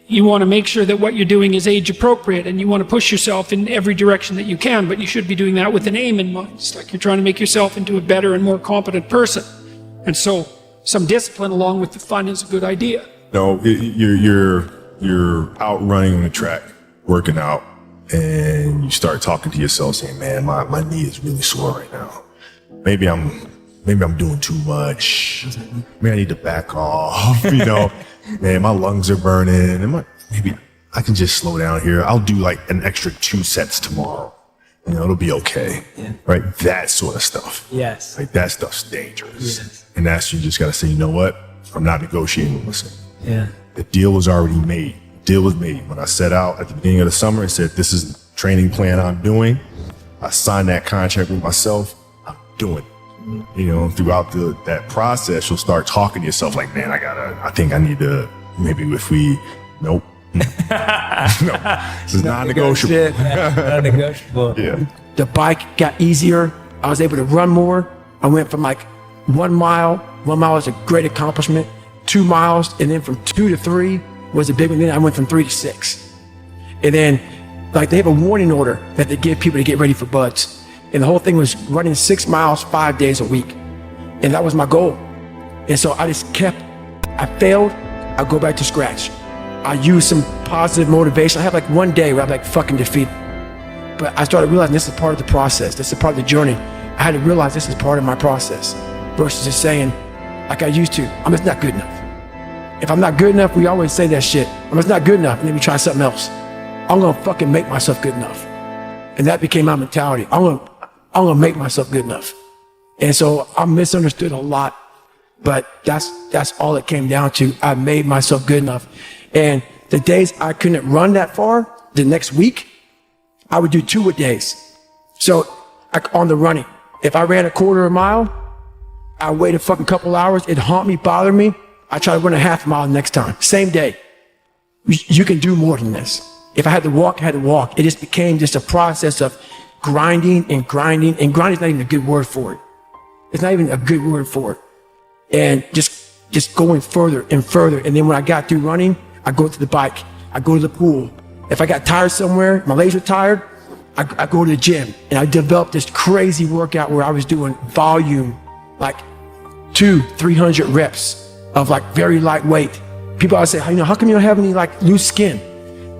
you want to make sure that what you're doing is age appropriate, and you want to push yourself in every direction that you can, but you should be doing that with an aim in mind. It's like you're trying to make yourself into a better and more competent person. And so some discipline along with the fun is a good idea.
You're out running on the track, working out, and you start talking to yourself saying, man, my knee is really sore right now. Maybe I'm doing too much. Maybe I need to back off, Man, my lungs are burning. Maybe I can just slow down here. I'll do like an extra 2 sets tomorrow. It'll be okay. Yeah. Right? That sort of stuff.
Yes.
Like that stuff's dangerous. Yes. And that's, you just got to say, you know what? I'm not negotiating with myself.
Yeah.
The deal was already made. The deal was made. When I set out at the beginning of the summer, I said, this is the training plan I'm doing. I signed that contract with myself. I'm doing it. Throughout that process, you'll start talking to yourself like, man, I think I need to, maybe if we, nope. No, this is non-negotiable.
Non-negotiable.
Yeah.
The bike got easier. I was able to run more. I went from like 1 mile. 1 mile was a great accomplishment. 2 miles, and then from 2 to 3 was a big one. Then I went from 3 to 6. And then, like, they have a warning order that they give people to get ready for buds. And the whole thing was running 6 miles 5 days a week. And that was my goal. And so I just kept I failed, I go back to scratch. I use some positive motivation. I have like one day where I'm like fucking defeated. But I started realizing this is part of the process. This is part of the journey. I had to realize this is part of my process versus just saying, like I used to, I'm just not good enough. If I'm not good enough, we always say that shit. I'm just not good enough, and then we try something else. I'm gonna fucking make myself good enough. And that became my mentality. I'm gonna make myself good enough. And so I misunderstood a lot, but that's all it came down to. I made myself good enough. And the days I couldn't run that far, the next week, I would do 2-a-days. So on the running, if I ran a quarter of a mile, I wait a fucking couple hours, it'd haunt me, bother me. I try to run a half mile next time, same day. You can do more than this. If I had to walk, I had to walk. It just became just a process of grinding and grinding, and grinding is not even a good word for it. It's not even a good word for it. And just going further and further. And then when I got through running, I go to the bike, I go to the pool. If I got tired somewhere, my legs were tired, I go to the gym. And I developed this crazy workout where I was doing volume, like 200-300 reps of like very lightweight. People always say, how come you don't have any like loose skin?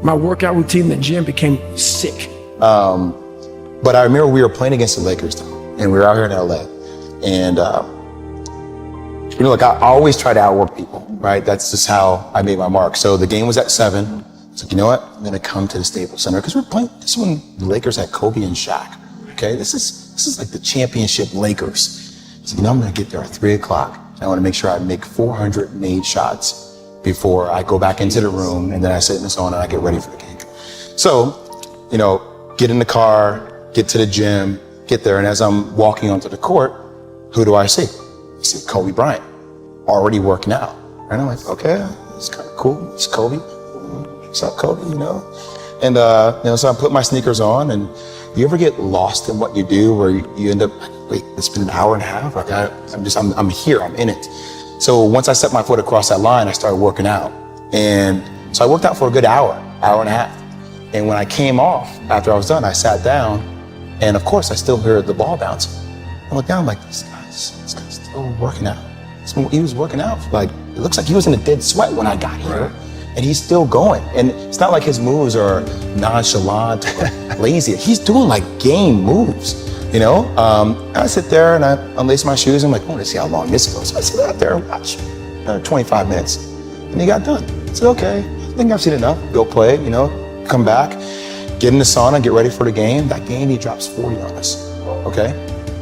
My workout routine in the gym became sick.
But I remember we were playing against the Lakers though, and we were out here in LA. And look, I always try to outwork people, right? That's just how I made my mark. So the game was at 7. It's like, you know what? I'm gonna come to the Staples Center because we're playing. This is when the Lakers had Kobe and Shaq. Okay, this is like the championship Lakers. So I'm gonna get there at 3 o'clock. I want to make sure I make 400 made shots before I go back into the room, and then I sit in the sauna and I get ready for the game. So, get in the car, get to the gym, get there, and as I'm walking onto the court, who do I see? I see Kobe Bryant, already working out. And I'm like, okay, it's kind of cool. It's Kobe. What's up, Kobe? And so I put my sneakers on, and you ever get lost in what you do, where you end up, wait, it's been an hour and a half. Like I'm here, I'm in it. So once I set my foot across that line, I started working out. And so I worked out for a good hour and a half. And when I came off, after I was done, I sat down, and of course I still heard the ball bouncing. I looked down, I'm like, this guy's still working out. He was working out, like, it looks like he was in a dead sweat when I got here. And he's still going. And it's not like his moves are nonchalant, lazy. He's doing like game moves, I sit there and I unlace my shoes. I'm like, I want to see how long this goes. So I sit out there and watch 25 minutes. And he got done. I said, okay, I think I've seen enough. Go play, come back, get in the sauna, get ready for the game. That game, he drops 40 on us, okay?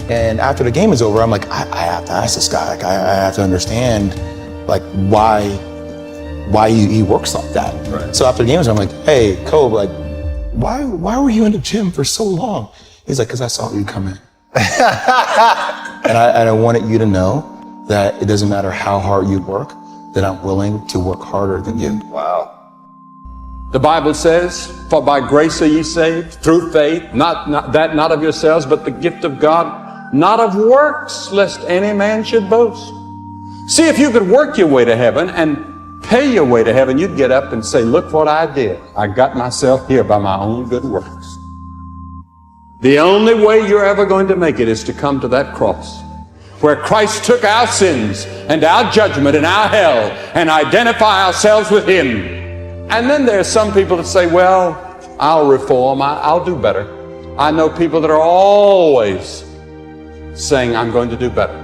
And after the game is over, I'm like, I have to ask this guy. Like, I have to understand, like, why he works like that. Right. So after the game is over, I'm like, hey, Kobe, like, why were you in the gym for so long? He's like, because I saw you come in. and I wanted you to know that it doesn't matter how hard you work, that I'm willing to work harder than you.
Wow. The Bible says, for by grace are ye saved, through faith, not of yourselves, but the gift of God, not of works, lest any man should boast. See, if you could work your way to heaven and pay your way to heaven, you'd get up and say, look what I did. I got myself here by my own good works. The only way you're ever going to make it is to come to that cross where Christ took our sins and our judgment and our hell and identify ourselves with Him. And then there's some people that say, well, I'll reform, I'll do better. I know people that are always saying, I'm going to do better,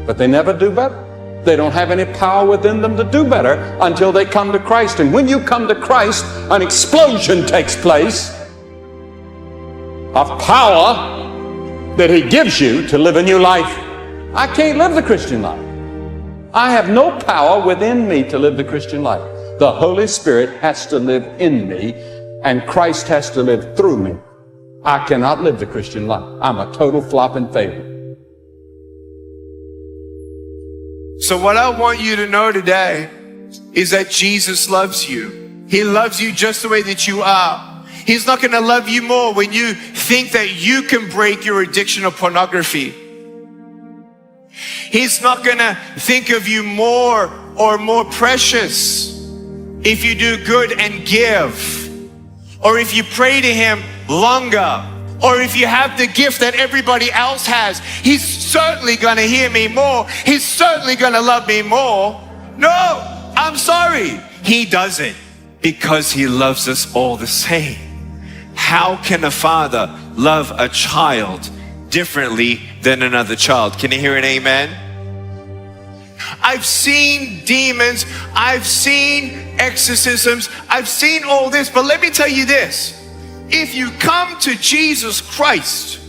but they never do better. They don't have any power within them to do better until they come to Christ. And when you come to Christ, an explosion takes place of power that He gives you to live a new life. I can't live the Christian life. I have no power within me to live the Christian life. The Holy Spirit has to live in me, and Christ has to live through me. I cannot live the Christian life. I'm a total flop and failure.
So what I want you to know today is that Jesus loves you. He loves you just the way that you are. He's not going to love you more when you think that you can break your addiction of pornography. He's not going to think of you more or more precious if you do good and give, or if you pray to Him longer, or if you have the gift that everybody else has. He's certainly going to hear me more. He's certainly going to love me more. No, I'm sorry. He doesn't, because he loves us all the same. How can a father love a child differently than another child? Can you hear an amen? I've seen demons, I've seen exorcisms, I've seen all this, but let me tell you this. If you come to Jesus Christ,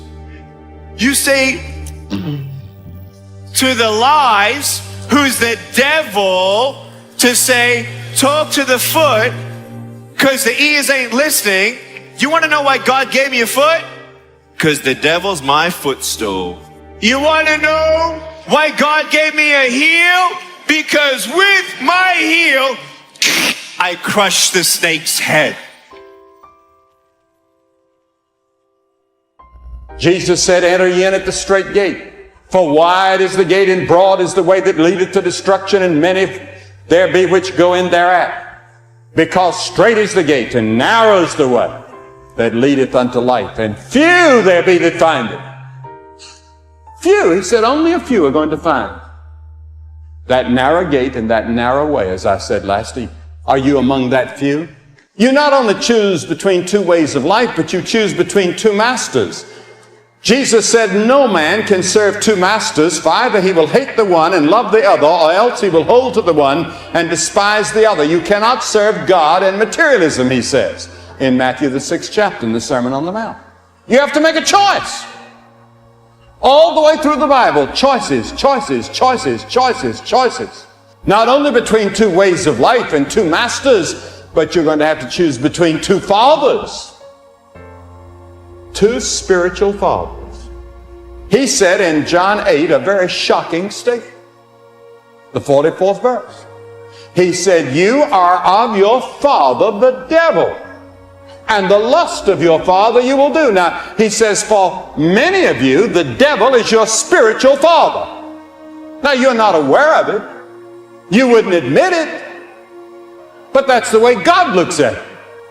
you say to the lies, who's the devil, to say, talk to the foot, because the ears ain't listening. You want to know why God gave me a foot? Because the devil's my footstool. You want to know why God gave me a heel? Because with my heel, I crushed the snake's head.
Jesus said, enter ye in at the strait gate. For wide is the gate and broad is the way that leadeth to destruction, and many there be which go in thereat. Because strait is the gate and narrow is the way that leadeth unto life, and few there be that find it. Few, he said, only a few are going to find that narrow gate and that narrow way, as I said last week. Are you among that few? You not only choose between two ways of life, but you choose between two masters. Jesus said, no man can serve two masters, for either he will hate the one and love the other, or else he will hold to the one and despise the other. You cannot serve God and materialism, he says in Matthew the 6th chapter in the Sermon on the Mount. You have to make a choice. All the way through the Bible, choices, choices, choices, choices, choices. Not only between two ways of life and two masters, but you're going to have to choose between two fathers. Two spiritual fathers. He said in John 8 a very shocking statement. The 44th verse. He said, you are of your father the devil, and the lust of your father you will do. Now, he says, for many of you, the devil is your spiritual father. Now, you're not aware of it. You wouldn't admit it. But that's the way God looks at it.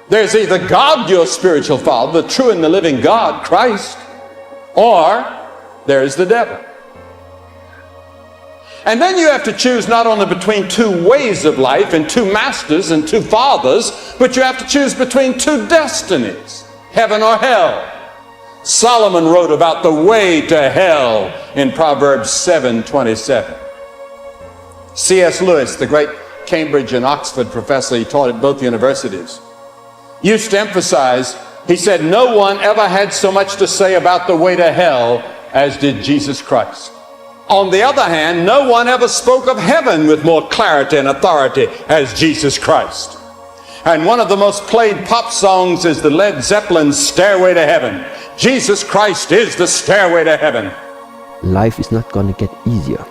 There's either God, your spiritual father, the true and the living God, Christ, or there's the devil. And then you have to choose not only between two ways of life and two masters and two fathers, but you have to choose between two destinies, heaven or hell. Solomon wrote about the way to hell in Proverbs 7:27. C.S. Lewis, the great Cambridge and Oxford professor, he taught at both universities, used to emphasize, he said, no one ever had so much to say about the way to hell as did Jesus Christ. On the other hand, no one ever spoke of heaven with more clarity and authority as Jesus Christ. And one of the most played pop songs is the Led Zeppelin Stairway to Heaven. Jesus Christ is the stairway to heaven.
Life is not going to get easier.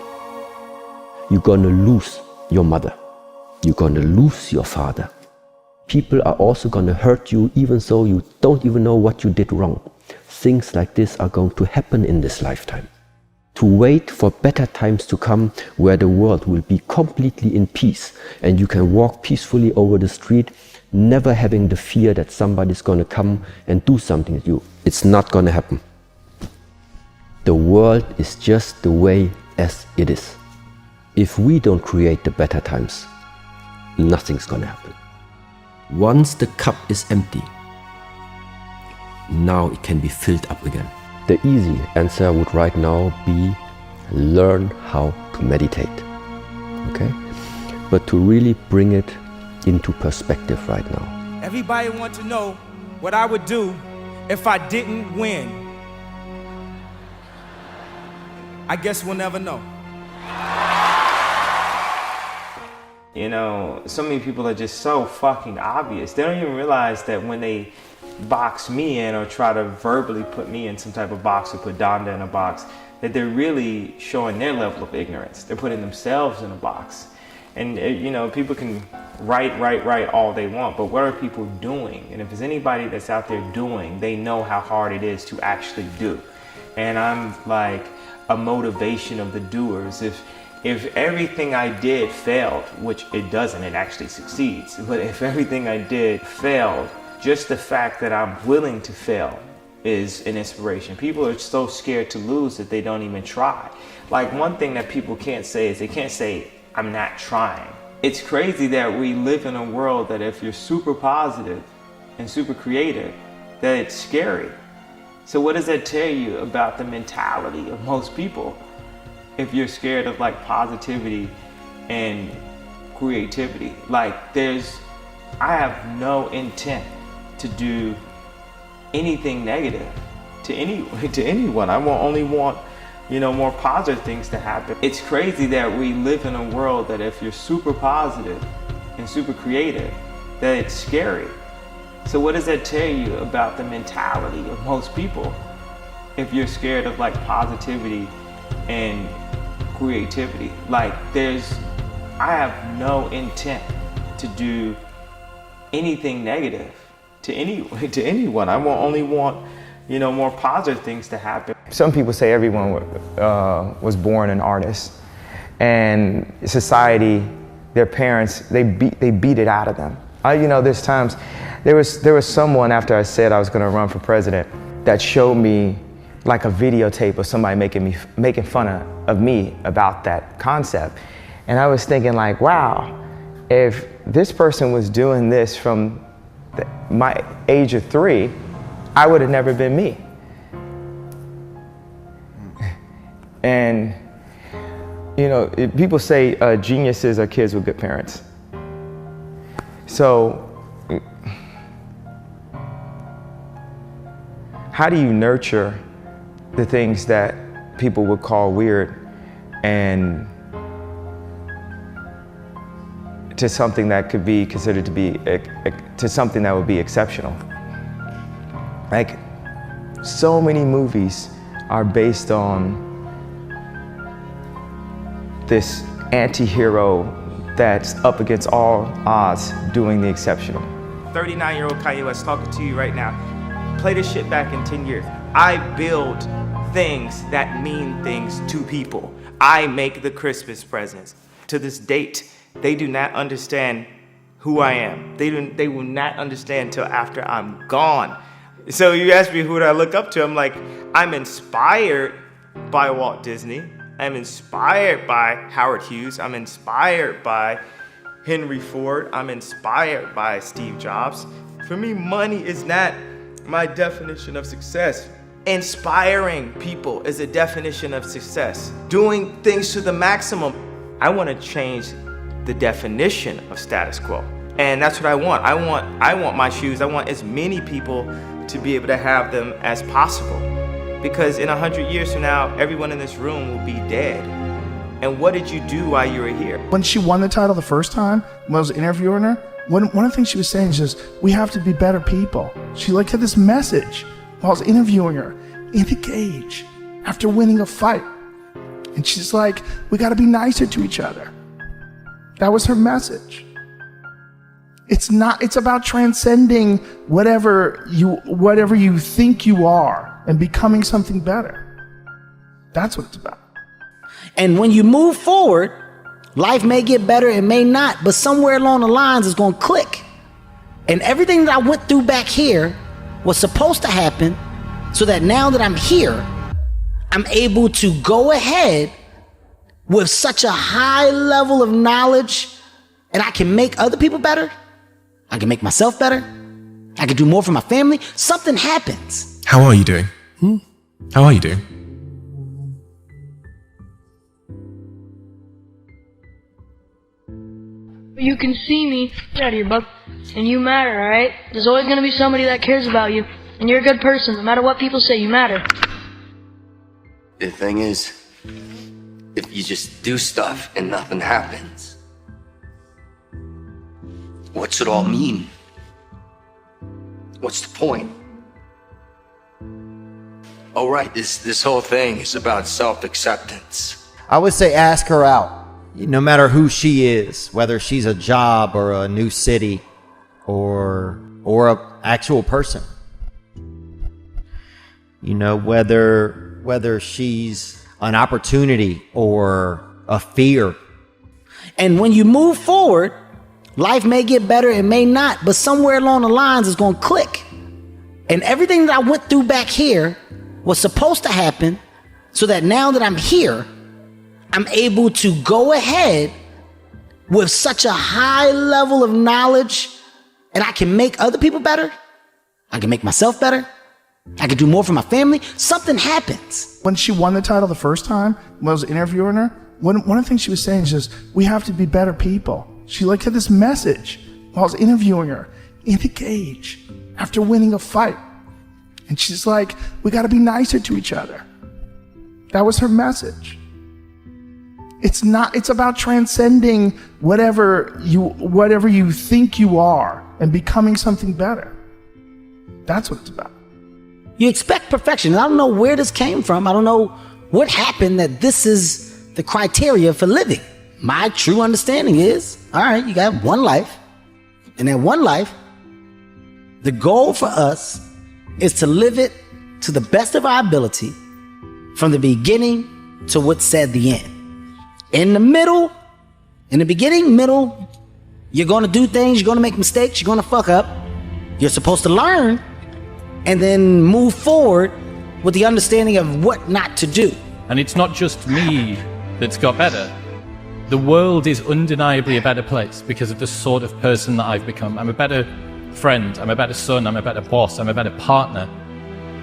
You're going to lose your mother. You're going to lose your father. People are also going to hurt you even though you don't even know what you did wrong. Things like this are going to happen in this lifetime. To wait for better times to come where the world will be completely in peace and you can walk peacefully over the street, never having the fear that somebody's going to come and do something to you. It's not going to happen. The world is just the way as it is. If we don't create the better times, nothing's going to happen. Once the cup is empty, now it can be filled up again. The easy answer would right now be learn how to meditate, okay? But to really bring it into perspective right now.
Everybody wants to know what I would do if I didn't win. I guess we'll never know.
You know, so many people are just so fucking obvious. They don't even realize that when they box me in or try to verbally put me in some type of box or put Donda in a box, that they're really showing their level of ignorance. They're putting themselves in a box. And, you know, people can write all they want, but what are people doing? And if there's anybody that's out there doing, they know how hard it is to actually do. And I'm like a motivation of the doers. If everything I did failed, which it doesn't, it actually succeeds. But if everything I did failed, just the fact that I'm willing to fail is an inspiration. People are so scared to lose that they don't even try. Like, one thing that people can't say is they can't say, I'm not trying. It's crazy that we live in a world that if you're super positive and super creative, that it's scary. So what does that tell you about the mentality of most people if you're scared of like positivity and creativity? Like I have no intent to do anything negative to anyone. I only want, more positive things to happen. It's crazy that we live in a world that if you're super positive and super creative, that it's scary. So what does that tell you about the mentality of most people if you're scared of like positivity and creativity? Like I have no intent to do anything negative to anyone. I only want, more positive things to happen.
Some people say everyone was born an artist, and society, their parents, they beat it out of them. There's times, there was someone after I said I was going to run for president that showed me like a videotape of somebody making fun of me about that concept, and I was thinking like, wow, if this person was doing this from my age of 3, I would have never been me. And people say geniuses are kids with good parents. So how do you nurture the things that people would call weird and to something that could be considered to be to something that would be exceptional? Like, so many movies are based on this anti-hero that's up against all odds doing the exceptional.
39-year-old Kanye West talking to you right now. Play this shit back in 10 years. I build things that mean things to people. I make the Christmas presents. To this date, they do not understand who I am. They will not understand till after I'm gone. So you ask me who do I look up to? I'm like, I'm inspired by Walt Disney. I'm inspired by Howard Hughes. I'm inspired by Henry Ford. I'm inspired by Steve Jobs. For me, money is not my definition of success. Inspiring people is a definition of success. Doing things to the maximum. I want to change the definition of status quo. And that's what I want. I want my shoes. I want as many people to be able to have them as possible. Because in 100 years from now, everyone in this room will be dead. And what did you do while you were here?
When she won the title the first time, when I was interviewing her, one of the things she was saying is just, we have to be better people. She had this message while I was interviewing her in the cage after winning a fight. And she's like, we got to be nicer to each other. That was her message. It's about transcending whatever you think you are and becoming something better. That's what it's about.
And when you move forward, life may get better, it may not, but somewhere along the lines it's going to click. And everything that I went through back here was supposed to happen so that now that I'm here, I'm able to go ahead with such a high level of knowledge, and I can make other people better. I can make myself better. I can do more for my family. Something happens.
How are you doing? How are you doing?
You can see me. Get out of here, bub. And you matter, alright? There's always gonna be somebody that cares about you. And you're a good person. No matter what people say, you matter.
The thing is, if you just do stuff and nothing happens, what's it all mean? What's the point? Oh right, this whole thing is about self-acceptance.
I would say ask her out. No matter who she is, whether she's a job or a new city or a actual person. You know, whether she's an opportunity or a fear.
And when you move forward, life may get better, it may not, but somewhere along the lines it's going to click. And everything that I went through back here was supposed to happen so that now that I'm here, I'm able to go ahead with such a high level of knowledge, and I can make other people better, I can make myself better, I can do more for my family, something happens.
When she won the title the first time, when I was interviewing her, one of the things she was saying is just, we have to be better people. She like had this message while I was interviewing her in the cage after winning a fight. And she's like, we got to be nicer to each other. That was her message. It's about transcending whatever you think you are and becoming something better. That's what it's about.
You expect perfection. I don't know where this came from. I don't know what happened that this is the criteria for living. My true understanding is, all right, you got one life. And that one life, the goal for us is to live it to the best of our ability from the beginning to what's said the end. In the middle, in the beginning, middle, you're going to do things, you're going to make mistakes, you're going to fuck up. You're supposed to learn and then move forward with the understanding of what not to do.
And it's not just me that's got better. The world is undeniably a better place because of the sort of person that I've become. I'm a better friend, I'm a better son, I'm a better boss, I'm a better partner.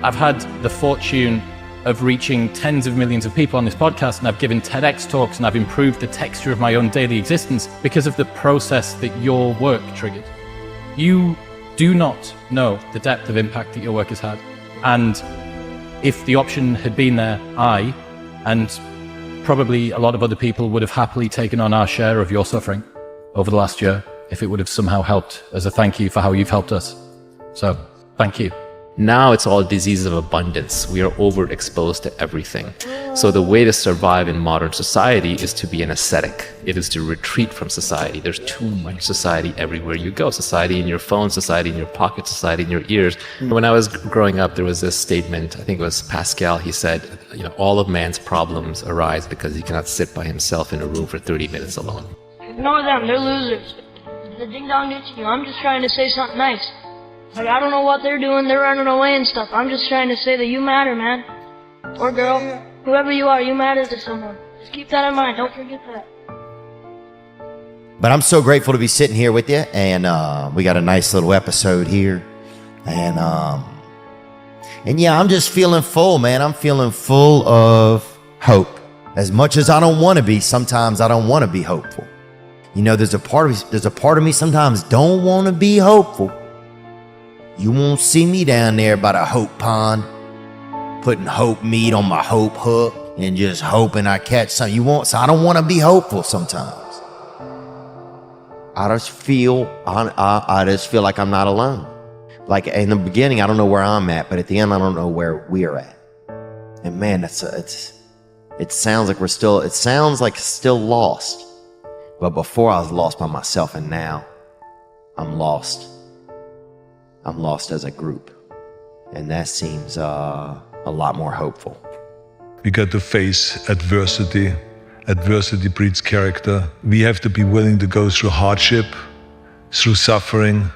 I've had the fortune of reaching tens of millions of people on this podcast, and I've given TEDx talks, and I've improved the texture of my own daily existence because of the process that your work triggered. You do not know the depth of impact that your work has had. And if the option had been there, I, and probably a lot of other people, would have happily taken on our share of your suffering over the last year if it would have somehow helped as a thank you for how you've helped us. So, thank you.
Now it's all disease of abundance. We are overexposed to everything. So the way to survive in modern society is to be an ascetic. It is to retreat from society. There's too much society everywhere you go. Society in your phone, society in your pocket, society in your ears. When I was growing up, there was this statement, I think it was Pascal, he said, all of man's problems arise because he cannot sit by himself in a room for 30 minutes alone.
Ignore them, they're losers. The ding dong ditch you. I'm just trying to say something nice. Like, I don't know what they're doing, they're running away and stuff. I'm just trying to say that you matter, man. Or girl, whoever you are, you matter to someone. Just keep that in mind, don't forget that.
But I'm so grateful to be sitting here with you, and we got a nice little episode here. And yeah, I'm just feeling full, man. I'm feeling full of hope. As much as I don't want to be, sometimes I don't want to be hopeful. There's a part of me sometimes don't want to be hopeful. You won't see me down there by the hope pond, putting hope meat on my hope hook and just hoping I catch something. You won't, so I don't want to be hopeful sometimes. I just feel like I'm not alone. Like in the beginning, I don't know where I'm at, but at the end, I don't know where we are at. And man, it sounds like still lost. But before I was lost by myself, and now I'm lost. I'm lost as a group. And that seems a lot more hopeful.
We got to face adversity. Adversity breeds character. We have to be willing to go through hardship, through suffering,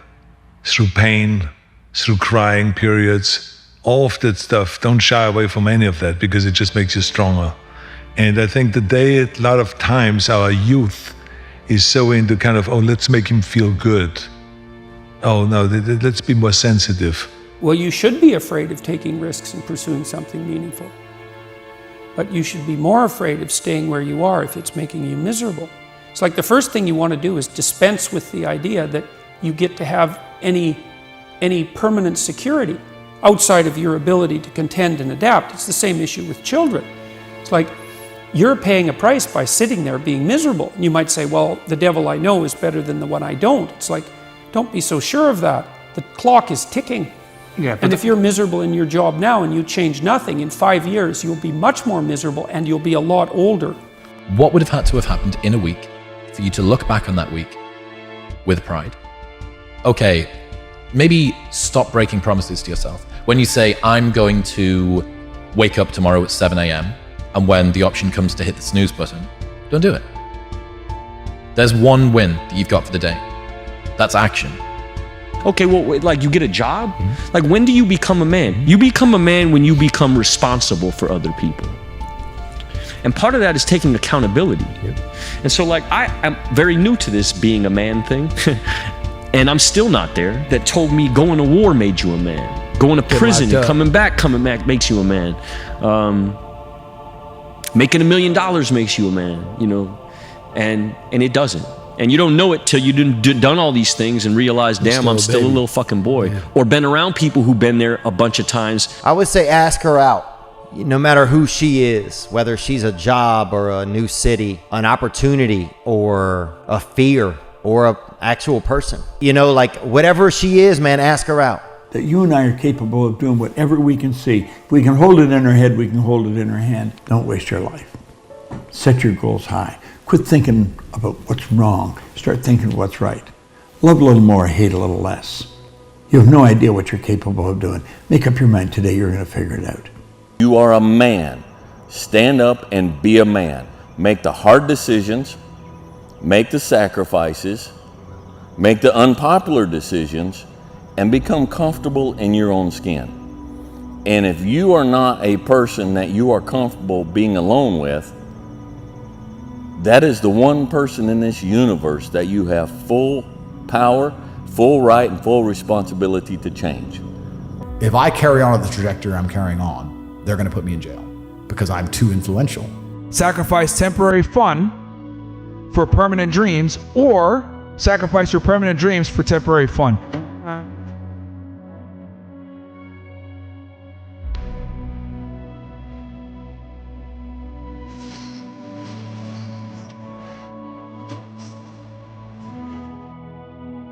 through pain, through crying periods. All of that stuff. Don't shy away from any of that because it just makes you stronger. And I think today, a lot of times, our youth is so into kind of, let's make him feel good. Oh no, let's be more sensitive.
Well, you should be afraid of taking risks and pursuing something meaningful. But you should be more afraid of staying where you are if it's making you miserable. It's like the first thing you want to do is dispense with the idea that you get to have any permanent security outside of your ability to contend and adapt. It's the same issue with children. It's like you're paying a price by sitting there being miserable. And you might say, well, the devil I know is better than the one I don't. It's like, don't be so sure of that. The clock is ticking.
Yeah,
and if you're miserable in your job now and you change nothing, in 5 years you'll be much more miserable and you'll be a lot older.
What would have had to have happened in a week for you to look back on that week with pride? Okay, maybe stop breaking promises to yourself. When you say, I'm going to wake up tomorrow at 7 a.m. and when the option comes to hit the snooze button, don't do it. There's one win that you've got for the day. That's action.
Okay, well, like you get a job? Like when do you become a man? You become a man when you become responsible for other people. And part of that is taking accountability. And so like I'm very new to this being a man thing. And I'm still not there. That told me going to war made you a man. Going to prison and coming back makes you a man. Making $1 million makes you a man, you know, and it doesn't. And you don't know it till you've done all these things and realize, damn, I'm still a little fucking boy. Or been around people who've been there a bunch of times.
I would say ask her out. No matter who she is, whether she's a job or a new city, an opportunity or a fear or an actual person. You know, like whatever she is, man, ask her out.
That you and I are capable of doing whatever we can see. If we can hold it in our head, we can hold it in our hand. Don't waste your life. Set your goals high. Quit thinking about what's wrong. Start thinking what's right. Love a little more, hate a little less. You have no idea what you're capable of doing. Make up your mind today, you're going to figure it out.
You are a man. Stand up and be a man. Make the hard decisions. Make the sacrifices. Make the unpopular decisions. And become comfortable in your own skin. And if you are not a person that you are comfortable being alone with, that is the one person in this universe that you have full power, full right, and full responsibility to change.
If I carry on at the trajectory I'm carrying on, they're going to put me in jail because I'm too influential.
Sacrifice temporary fun for permanent dreams, or sacrifice your permanent dreams for temporary fun.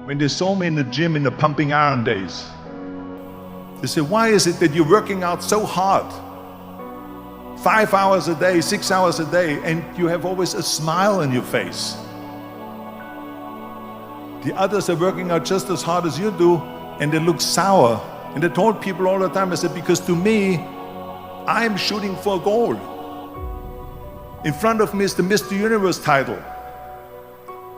When they saw me in the gym in the pumping iron days, they said, why is it that you're working out so hard? 5 hours a day, 6 hours a day, and you have always a smile on your face. The others are working out just as hard as you do, and they look sour. And I told people all the time, I said, because to me, I'm shooting for a goal. In front of me is the Mr. Universe title.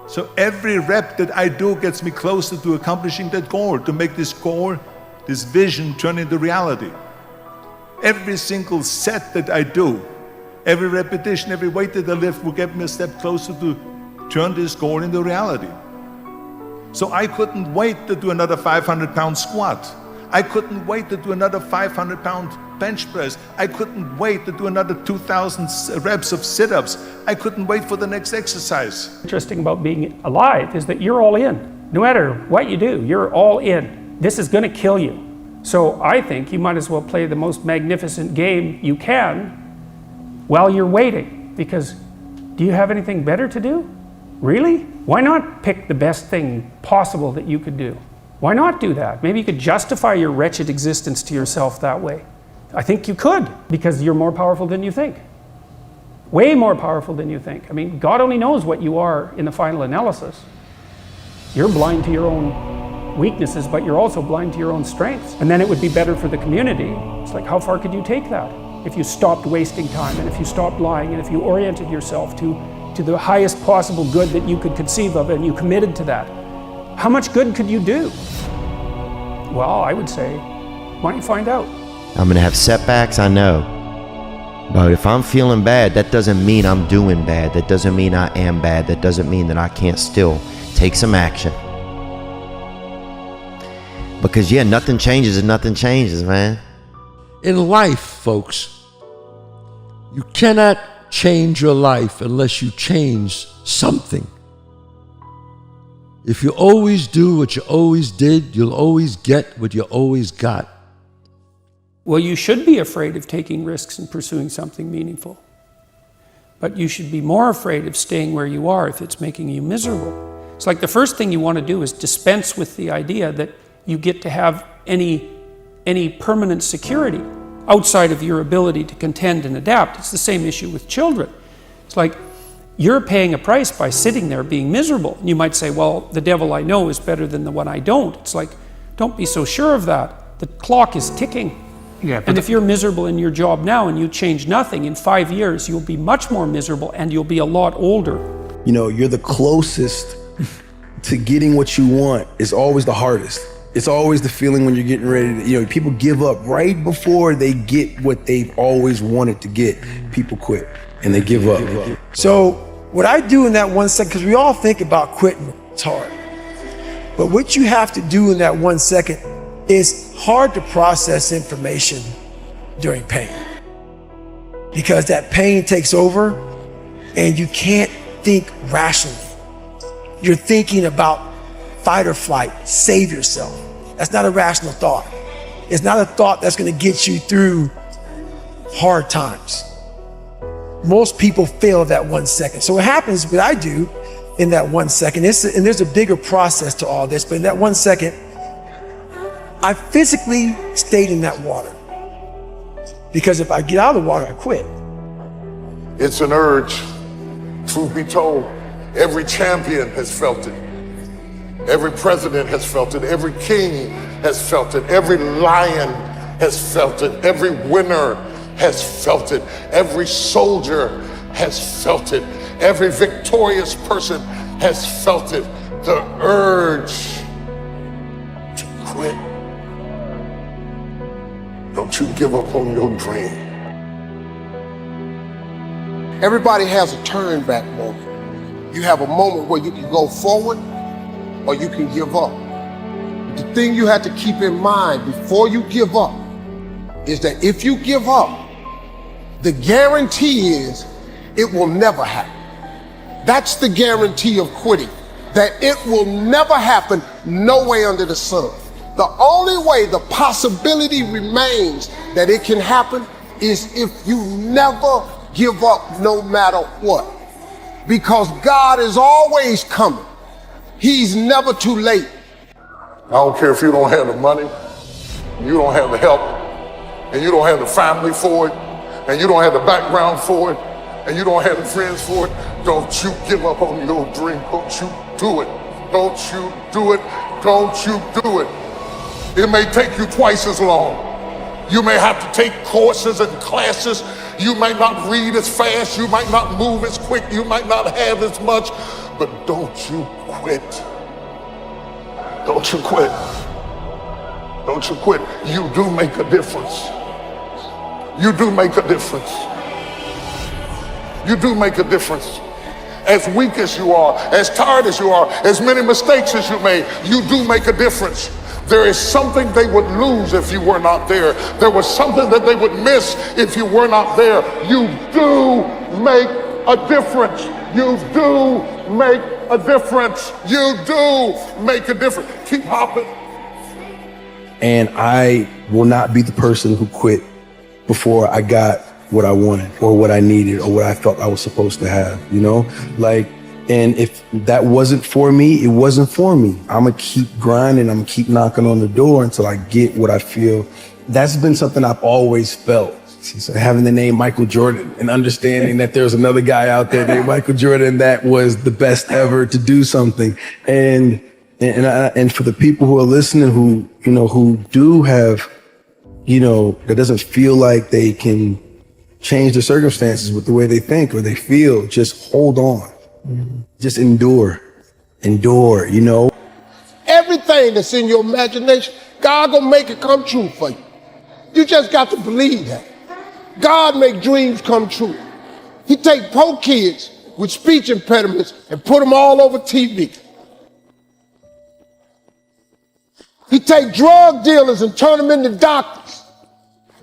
So every rep that I do gets me closer to accomplishing that goal, to make this goal, this vision turn into reality. Every single set that I do, every repetition, every weight that I lift will get me a step closer to turn this goal into reality. So I couldn't wait to do another 500-pound squat. I couldn't wait to do another 500-pound bench press. I couldn't wait to do another 2,000 reps of sit-ups. I couldn't wait for the next exercise.
Interesting about being alive is that you're all in. No matter what you do, you're all in. This is going to kill you. So I think you might as well play the most magnificent game you can while you're waiting. Because do you have anything better to do? Really? Why not pick the best thing possible that you could do? Why not do that? Maybe you could justify your wretched existence to yourself that way. I think you could, because you're more powerful than you think. Way more powerful than you think. I mean, God only knows what you are in the final analysis. You're blind to your own weaknesses, but you're also blind to your own strengths. And then it would be better for the community. It's like, how far could you take that? If you stopped wasting time, and if you stopped lying, and if you oriented yourself to the highest possible good that you could conceive of, and you committed to that, how much good could you do? Well, I would say, why don't you find out?
I'm going to have setbacks, I know. But if I'm feeling bad, that doesn't mean I'm doing bad. That doesn't mean I am bad. That doesn't mean that I can't still take some action. Because, yeah, nothing changes and nothing changes, man.
In life, folks, you cannot change your life unless you change something. If you always do what you always did, you'll always get what you always got.
Well, you should be afraid of taking risks and pursuing something meaningful. But you should be more afraid of staying where you are if it's making you miserable. It's like the first thing you want to do is dispense with the idea that you get to have any permanent security outside of your ability to contend and adapt. It's the same issue with children. It's like you're paying a price by sitting there being miserable. And you might say, well, the devil I know is better than the one I don't. It's like, don't be so sure of that. The clock is ticking. Yeah, and if you're miserable in your job now and you change nothing, in 5 years you'll be much more miserable and you'll be a lot older.
You know, you're the closest to getting what you want is always the hardest.
It's always the feeling when you're getting ready to, people give up right before they get what they've always wanted to get. People quit and they give up.
So what I do in that 1 second, because we all think about quitting, it's hard. But what you have to do in that 1 second is hard to process information during pain. Because that pain takes over and you can't think rationally. You're thinking about fight or flight, save yourself. That's not a rational thought. It's not a thought that's gonna get you through hard times. Most people fail that 1 second. So what happens, what I do in that 1 second, and there's a bigger process to all this, but in that 1 second, I physically stayed in that water. Because if I get out of the water, I quit.
It's an urge. Truth be told, every champion has felt it. Every president has felt it. Every king has felt it. Every lion has felt it. Every winner has felt it. Every soldier has felt it. Every victorious person has felt it. The urge to quit. Don't you give up on your dream.
Everybody has a turn back moment. You have a moment where you can go forward or you can give up. The thing you have to keep in mind before you give up is that if you give up, the guarantee is it will never happen. That's the guarantee of quitting, that it will never happen, no way under the sun. The only way the possibility remains that it can happen is if you never give up no matter what. Because God is always coming. He's never too late.
I don't care if you don't have the money, you don't have the help, and you don't have the family for it, and you don't have the background for it, and you don't have the friends for it. Don't you give up on your dream. Don't you do it. Don't you do it. Don't you do it. It may take you twice as long. You may have to take courses and classes. You might not read as fast. You might not move as quick. You might not have as much. But don't you quit. Don't you quit. Don't you quit. You do make a difference. You do make a difference. You do make a difference. As weak as you are, as tired as you are, as many mistakes as you made, you do make a difference. There is something they would lose if you were not there. There was something that they would miss if you were not there. You do make a difference. You do make a difference. You do make a difference. Keep hopping.
And I will not be the person who quit before I got what I wanted or what I needed or what I felt I was supposed to have, and if that wasn't for me, it wasn't for me. I'm gonna keep grinding, I'm gonna keep knocking on the door until I get what I feel. That's been something I've always felt. So having the name Michael Jordan and understanding that there's another guy out there named Michael Jordan that was the best ever to do something. And for the people who are listening who do have, that doesn't feel like they can change the circumstances with the way they think or they feel, just hold on. Just endure.
Everything that's in your imagination, God gonna make it come true for you. You just got to believe that. God make dreams come true. He take poor kids with speech impediments and put them all over TV. He take drug dealers and turn them into doctors.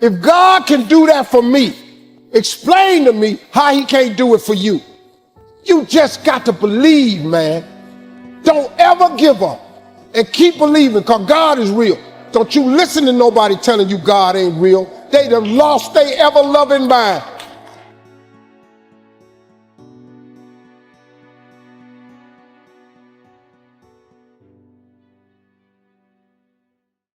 If God can do that for me, explain to me how he can't do it for you. You just got to believe, man. Don't ever give up and keep believing, because God is real. Don't you listen to nobody telling you God ain't real. They done lost their ever-loving mind.